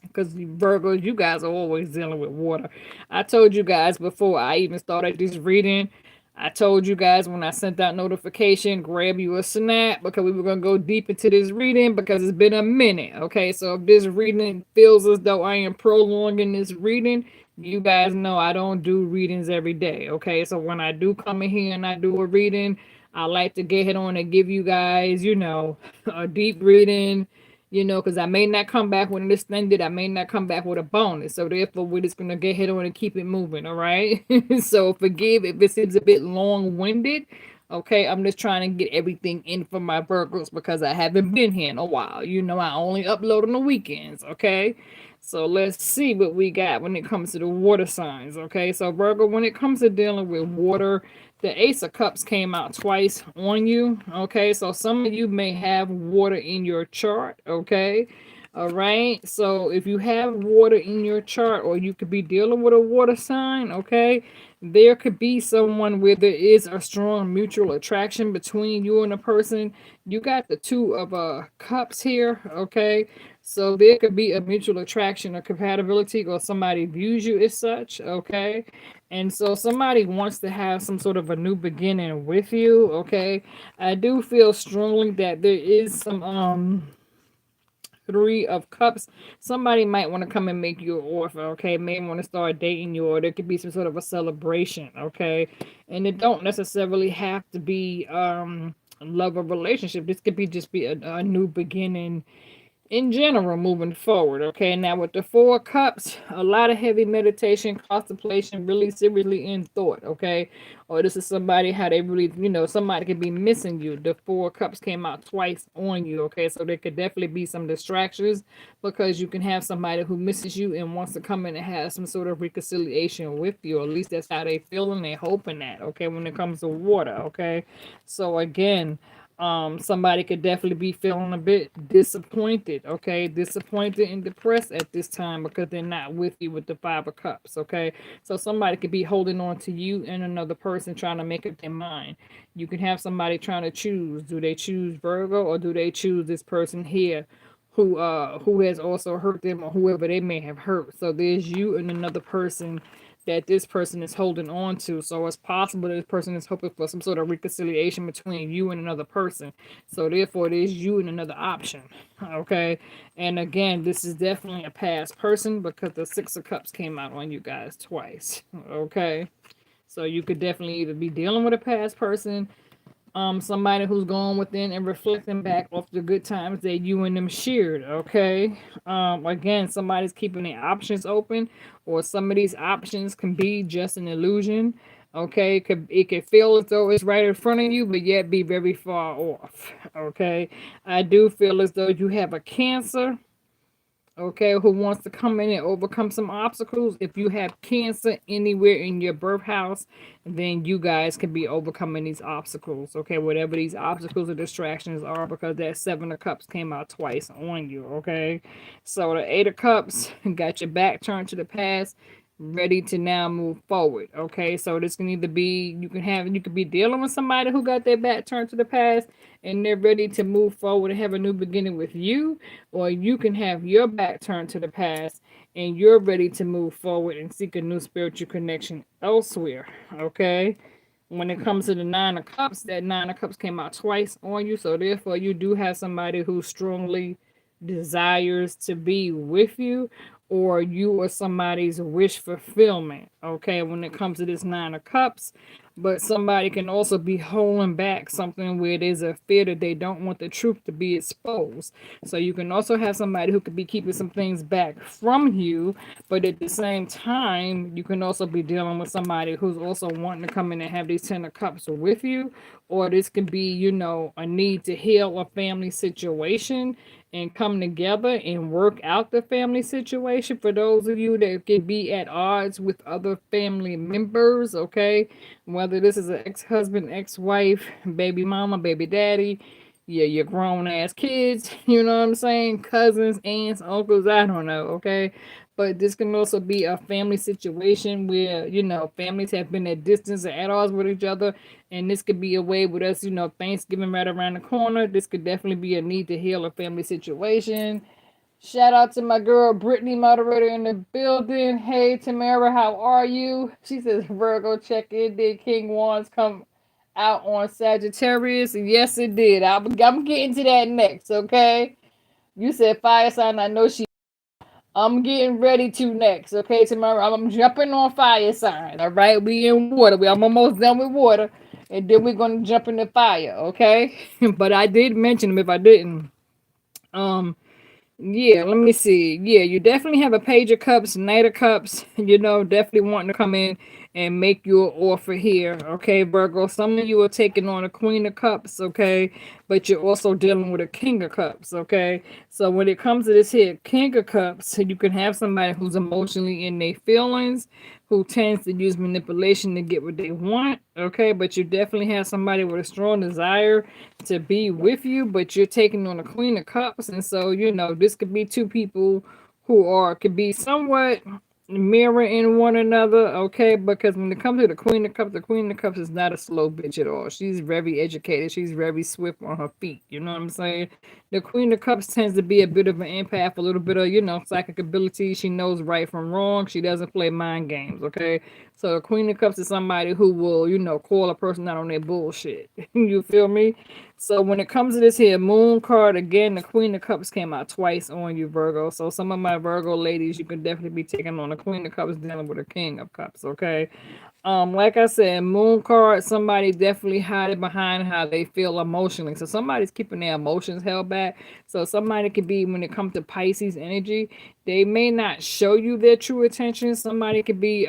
because Virgos, you guys are always dealing with water. I told you guys before I even started this reading, I told you guys when I sent that notification, grab you a snap because we were going to go deep into this reading because it's been a minute. Okay, so if this reading feels as though I am prolonging this reading, you guys know I don't do readings every day. Okay, so when I do come in here and I do a reading, I like to get ahead on and give you guys, a deep reading, because I may not come back when this thing did. I may not come back with a bonus. So therefore, we're just gonna get hit on and keep it moving. All right. So forgive if it seems a bit long-winded. Okay, I'm just trying to get everything in for my Virgos because I haven't been here in a while. I only upload on the weekends. Okay. So let's see what we got when it comes to the water signs. Okay, so Virgo, when it comes to dealing with water, the Ace of Cups came out twice on you. Okay, so some of you may have water in your chart. Okay, all right. So if you have water in your chart, or you could be dealing with a water sign, okay, there could be someone where there is a strong mutual attraction between you and a person. You got the Two of Cups here, okay. So there could be a mutual attraction or compatibility, or somebody views you as such, okay. And so somebody wants to have some sort of a new beginning with you, okay. I do feel strongly that there is some Three of Cups. Somebody might want to come and make you an offer, okay? May want to start dating you, or there could be some sort of a celebration, okay? And it don't necessarily have to be love or relationship. This could be just be a new beginning in general moving forward. Okay, now with the Four of Cups, a lot of heavy meditation, contemplation, really seriously in thought. Okay, or this is somebody how they really, somebody could be missing you. The Four of Cups came out twice on you. Okay, so there could definitely be some distractions because you can have somebody who misses you and wants to come in and have some sort of reconciliation with you, or at least that's how they feeling, they hoping that. Okay, when it comes to water. Okay, so again, somebody could definitely be feeling a bit disappointed. Okay, disappointed and depressed at this time because they're not with you with the Five of Cups. Okay, so somebody could be holding on to you and another person trying to make up their mind. You can have somebody trying to choose, do they choose Virgo or do they choose this person here who has also hurt them, or whoever they may have hurt. So there's you and another person that this person is holding on to. So it's possible that this person is hoping for some sort of reconciliation between you and another person. So therefore, it is you and another option. Okay. And again, this is definitely a past person because the Six of Cups came out on you guys twice. Okay. So you could definitely either be dealing with a past person, somebody who's going within and reflecting back off the good times that you and them shared. Okay, again, somebody's keeping their options open, or some of these options can be just an illusion. Okay, it could feel as though it's right in front of you, but yet be very far off. Okay, I do feel as though you have a Cancer, okay, who wants to come in and overcome some obstacles. If you have Cancer anywhere in your birth house, then you guys can be overcoming these obstacles, okay, whatever these obstacles or distractions are, because that Seven of Cups came out twice on you, okay. So the Eight of Cups got your back turned to the past, ready to now move forward. Okay, so this can either be, you could be dealing with somebody who got their back turned to the past and they're ready to move forward and have a new beginning with you, or you can have your back turned to the past and you're ready to move forward and seek a new spiritual connection elsewhere. Okay, when it comes to the Nine of Cups, that Nine of Cups came out twice on you, so therefore you do have somebody who strongly desires to be with you, or you are somebody's wish fulfillment, okay, when it comes to this Nine of Cups. But somebody can also be holding back something where there's a fear that they don't want the truth to be exposed. So you can also have somebody who could be keeping some things back from you, but at the same time, you can also be dealing with somebody who's also wanting to come in and have these Ten of Cups with you. Or this could be, a need to heal a family situation and come together and work out the family situation. For those of you that can be at odds with other family members, okay, whether this is an ex-husband, ex-wife, baby mama, baby daddy, yeah, your grown ass kids, you know what I'm saying? Cousins, aunts, uncles, I don't know, okay? But this can also be a family situation where, families have been at distance or at odds with each other. And this could be a way with us, Thanksgiving right around the corner. This could definitely be a need to heal a family situation. Shout out to my girl Brittany, moderator in the building. Hey Tamara, how are you? She says Virgo check in. Did King Wands come out on Sagittarius? Yes, it did. I'm getting to that next, okay? You said fire sign. I know she. I'm getting ready to next, okay? Tomorrow I'm jumping on fire sign. All right, we in water. I'm almost done with water, and then we're gonna jump into fire, okay? But I did mention them if I didn't. Um, yeah, let me see. Yeah, you definitely have a Page of Cups, Knight of Cups, definitely wanting to come in and make your offer here. Okay, Virgo. Some of you are taking on a Queen of Cups, okay? But you're also dealing with a King of Cups, okay? So when it comes to this here King of Cups, you can have somebody who's emotionally in their feelings, who tends to use manipulation to get what they want, okay? But you definitely have somebody with a strong desire to be with you, but you're taking on a Queen of Cups, and so this could be two people who could be somewhat mirroring one another, okay? Because when it comes to the Queen of Cups is not a slow bitch at all. She's very educated. She's very swift on her feet. You know what I'm saying? The Queen of Cups tends to be a bit of an empath, a little bit of psychic ability. She knows right from wrong. She doesn't play mind games, okay? So the Queen of Cups is somebody who will, call a person out on their bullshit. You feel me? So when it comes to this here Moon card, again, the Queen of Cups came out twice on you, Virgo. So some of my Virgo ladies, you can definitely be taking on the Queen of Cups dealing with a King of Cups, okay? Like I said, Moon card, somebody definitely hiding behind how they feel emotionally. So somebody's keeping their emotions held back. So somebody could be, when it comes to Pisces energy, they may not show you their true attention. Somebody could be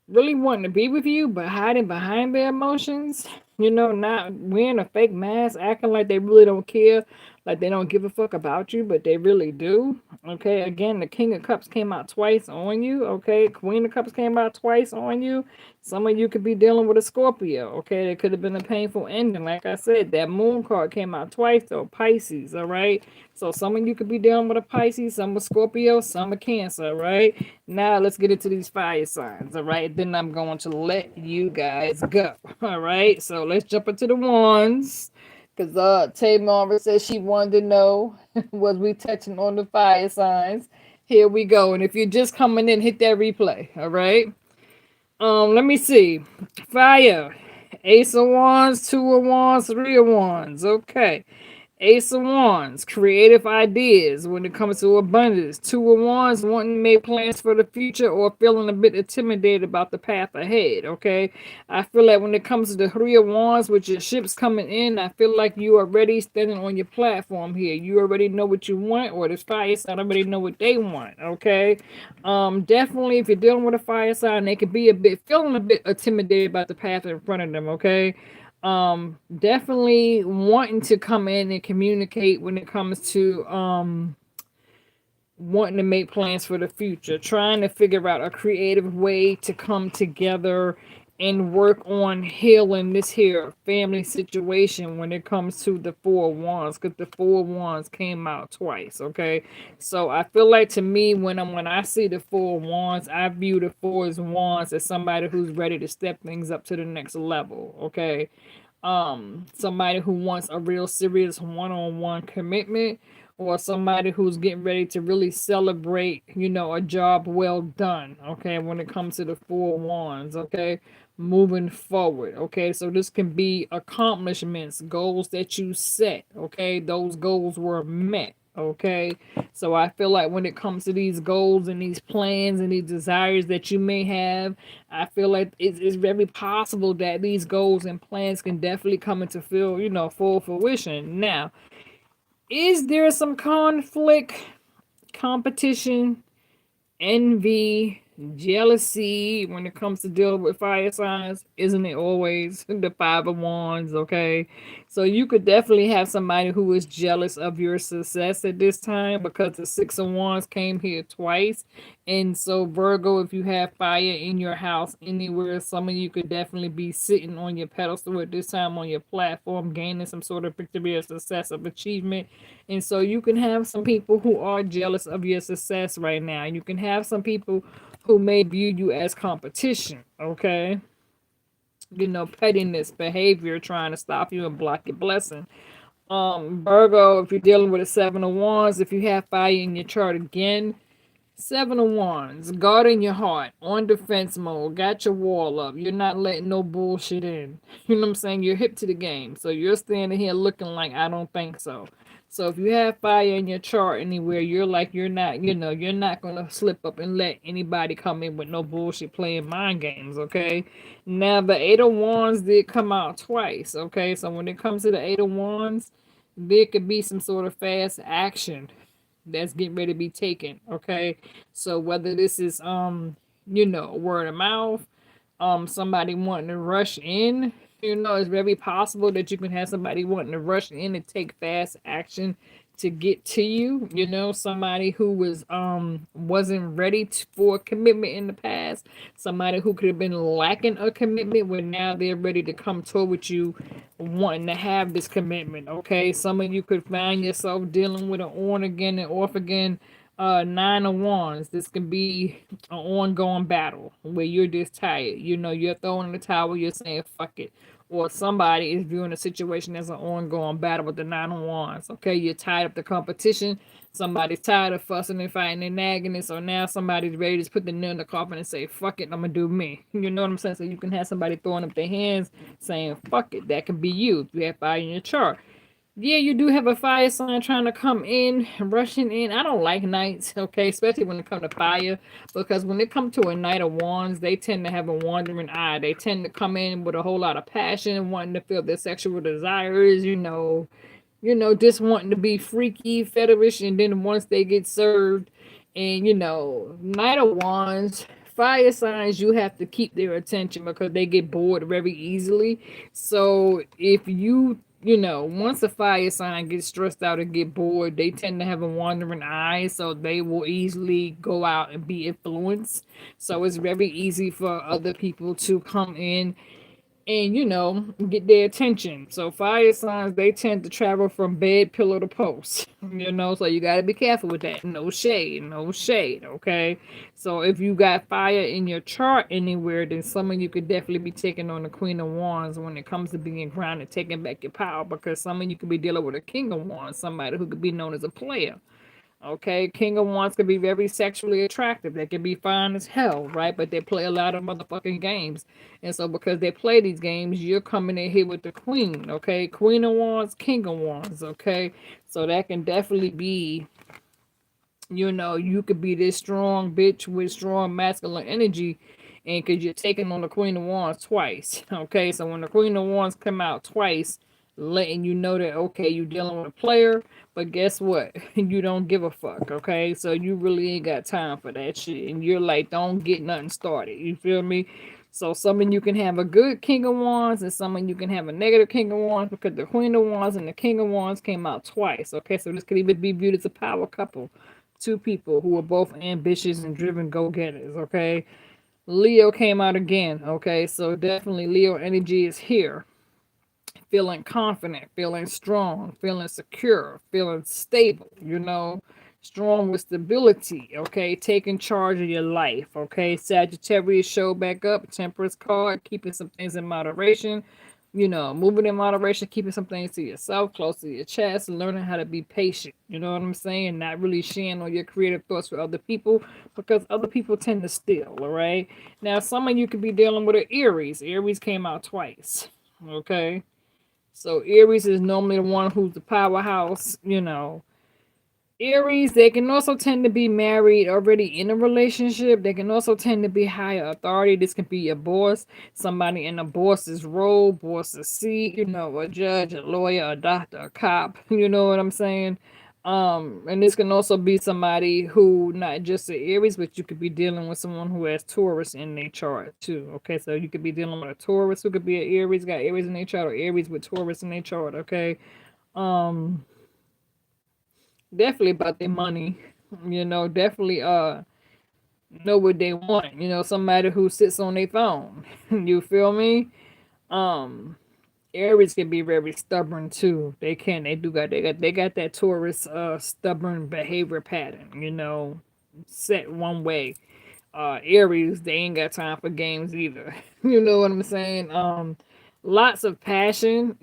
really wanting to be with you, but hiding behind their emotions. Not wearing a fake mask, acting like they really don't care, like they don't give a fuck about you, but they really do. Okay, again, the King of Cups came out twice on you. Okay, Queen of Cups came out twice on you. Some of you could be dealing with a Scorpio. Okay, it could have been a painful ending. Like I said, that Moon card came out twice, though. Pisces, all right? So some of you could be dealing with a Pisces, some with Scorpio, some with Cancer, right? Now let's get into these fire signs, all right? Then I'm going to let you guys go, all right? So let's jump into the ones, because Tamara said she wanted to know, was we touching on the fire signs? Here we go. And if you're just coming in, hit that replay, all right? Let me see. Fire. Ace of Wands, Two of Wands, Three of Wands. Okay. Ace of Wands, creative ideas when it comes to abundance. Two of Wands, wanting to make plans for the future or feeling a bit intimidated about the path ahead. Okay, I feel like when it comes to the Three of Wands, with your ships coming in, I feel like you are already standing on your platform here. You already know what you want, or this fire sign already know what they want. Okay, definitely if you're dealing with a fire sign, they could be a bit feeling a bit intimidated about the path in front of them. Okay, definitely wanting to come in and communicate when it comes to wanting to make plans for the future, trying to figure out a creative way to come together and work on healing this here family situation when it comes to the Four of Wands, because the Four of Wands came out twice. Okay, so I feel like, to me, when I see the Four of Wands, I view the Four of Wands as somebody who's ready to step things up to the next level. Okay, somebody who wants a real serious one-on-one commitment, or somebody who's getting ready to really celebrate, a job well done. Okay, when it comes to the Four of Wands. Okay, moving forward. Okay, so this can be accomplishments, goals that you set. Okay, those goals were met. Okay, so I feel like when it comes to these goals and these plans and these desires that you may have, I feel like it's very possible that these goals and plans can definitely come into full fruition. Now, is there some conflict, competition, envy, jealousy when it comes to dealing with fire signs? Isn't it always the Five of Wands? Okay, so you could definitely have somebody who is jealous of your success at this time, because the Six of Wands came here twice. And so, Virgo, if you have fire in your house anywhere, some of you could definitely be sitting on your pedestal at this time, on your platform, gaining some sort of victory or success of achievement. And so you can have some people who are jealous of your success right now. You can have some people who may view you as competition. Okay, pettiness behavior trying to stop you and block your blessing. Virgo, if you're dealing with a Seven of Wands, if you have fire in your chart again, Seven of Wands, guarding your heart, on defense mode, got your wall up. You're not letting no bullshit in. You know what I'm saying? You're hip to the game. So you're standing here looking like, I don't think so. So if you have fire in your chart anywhere, you're not gonna slip up and let anybody come in with no bullshit playing mind games. Okay. Now the Eight of Wands did come out twice. Okay. So when it comes to the Eight of Wands, there could be some sort of fast action that's getting ready to be taken. Okay, so whether this is word of mouth, somebody wanting to rush in, it's very possible that you can have somebody wanting to rush in and take fast action to get to you. Somebody who wasn't ready for a commitment in the past, somebody who could have been lacking a commitment, when now they're ready to come toward with you, wanting to have this commitment. Okay, some of you could find yourself dealing with an on again and off again Nine of Wands. This can be an ongoing battle where you're just tired. You're throwing in the towel, you're saying fuck it. Or somebody is viewing a situation as an ongoing battle with the Nine of Wands. Okay, you're tired of the competition. Somebody's tired of fussing and fighting and nagging it. So now somebody's ready to put the nail in the coffin and say, fuck it, I'm gonna do me. You know what I'm saying? So you can have somebody throwing up their hands saying, fuck it. That could be you if you have fire in your chart. Yeah, you do have a fire sign trying to come in, rushing in. I don't like knights, okay, especially when it comes to fire, because when it comes to a Knight of Wands, they tend to have a wandering eye. They tend to come in with a whole lot of passion, wanting to feel their sexual desires, just wanting to be freaky, fetish, and then once they get served, and Knight of Wands, fire signs, you have to keep their attention because they get bored very easily. So if once a fire sign gets stressed out and get bored, they tend to have a wandering eye, so they will easily go out and be influenced. So it's very easy for other people to come in and get their attention. So fire signs, they tend to travel from bed pillow to post. So you got to be careful with that. No shade, no shade. Okay, so if you got fire in your chart anywhere, then some of you could definitely be taking on the Queen of Wands when it comes to being grounded, taking back your power, because some of you could be dealing with a King of Wands, somebody who could be known as a player. Okay, King of Wands could be very sexually attractive. They can be fine as hell, right? But they play a lot of motherfucking games. And so because they play these games, you're coming in here with the Queen, okay? Queen of Wands, King of Wands, okay? So that can definitely be, you could be this strong bitch with strong masculine energy, and because you're taking on the Queen of Wands twice. Okay, so when the Queen of Wands come out twice, letting you know that okay, you're dealing with a player, but guess what? You don't give a fuck. Okay, so you really ain't got time for that shit, and you're like, don't get nothing started. You feel me? So some of you can have a good King of Wands, and some of you can have a negative King of Wands because the Queen of Wands and the King of Wands came out twice. Okay, so this could even be viewed as a power couple. Two people who are both ambitious and driven go-getters, okay? Leo came out again, okay? So definitely Leo energy is here. Feeling confident, feeling strong, feeling secure, feeling stable, strong with stability, okay? Taking charge of your life, okay? Sagittarius show back up, Temperance card, keeping some things in moderation, moving in moderation, keeping some things to yourself, close to your chest, and learning how to be patient. You know what I'm saying? Not really sharing all your creative thoughts with other people because other people tend to steal, all right? Now, some of you could be dealing with an Aries. Aries came out twice, okay? So Aries is normally the one who's the powerhouse. Aries, they can also tend to be married already in a relationship. They can also tend to be higher authority. This can be your boss, somebody in a boss's role, boss's seat, a judge, a lawyer, a doctor, a cop. You know what I'm saying? And this can also be somebody who not just an Aries, but you could be dealing with someone who has Taurus in their chart too. Okay, so you could be dealing with a Taurus who could be an Aries, got Aries in their chart, or Aries with Taurus in their chart. Okay, um, definitely about their money. Definitely know what they want. Somebody who sits on their phone. You feel me? Um, Aries can be very stubborn too. They got that Taurus stubborn behavior pattern, set one way. Aries, they ain't got time for games either. You know what I'm saying? Lots of passion.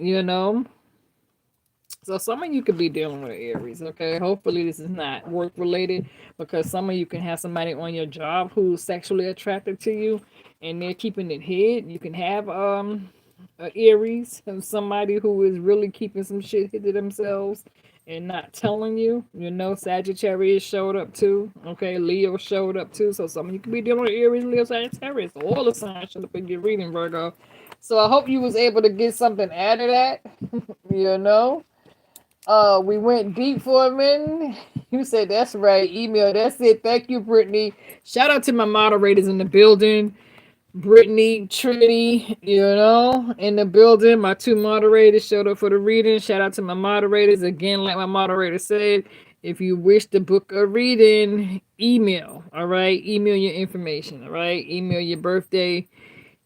So some of you could be dealing with Aries, okay? Hopefully this is not work related because some of you can have somebody on your job who's sexually attracted to you and they're keeping it hid. You can have a Aries and somebody who is really keeping some shit hid to themselves and not telling you. Sagittarius showed up too. Okay, Leo showed up too. So some of you could be dealing with Aries, Leo, Sagittarius. All the signs should have been your reading, Virgo. So I hope you was able to get something out of that. you know. We went deep for a minute. You said that's right. Email. That's it. Thank you, Brittany. Shout out to my moderators in the building. Brittany, Trinity, in the building. My two moderators showed up for the reading. Shout out to my moderators. Again, like my moderator said, if you wish to book a reading, email. All right. Email your information. All right. Email your birthday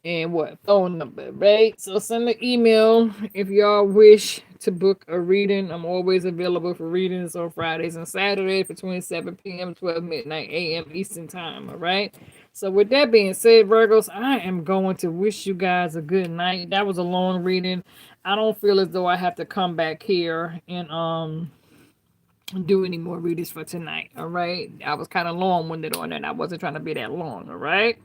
and what phone number, right? So send an email if y'all wish to book a reading. I'm always available for readings on Fridays and Saturdays between 7 p.m. 12 midnight a.m. Eastern time. All right. So with that being said, Virgos, I am going to wish you guys a good night. That was a long reading. I don't feel as though I have to come back here and do any more readings for tonight. All right. I was kind of long-winded on that. I wasn't trying to be that long. All right.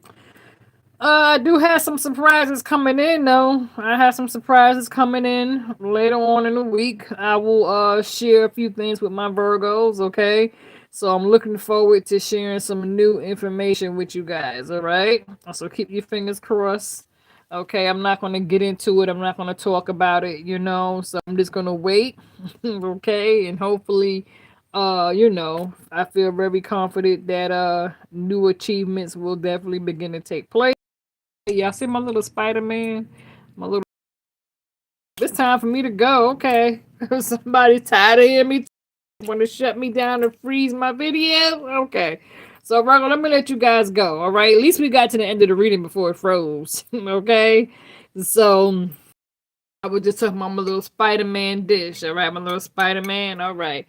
I do have some surprises coming in though. I have some surprises coming in later on in the week. I will share a few things with my Virgos, okay? So I'm looking forward to sharing some new information with you guys, all right? So keep your fingers crossed. Okay, I'm not going to get into it. I'm not going to talk about it, so I'm just going to wait. Okay, and hopefully I feel very confident that new achievements will definitely begin to take place. Y'all see my little Spider-Man? My little. It's time for me to go. Okay. Somebody's tired of hearing me. Want to shut me down and freeze my video? Okay. So, Virgo, let me let you guys go. All right. At least we got to the end of the reading before it froze. Okay. So, I was just talking about my little Spider-Man dish. All right. My little Spider-Man. All right.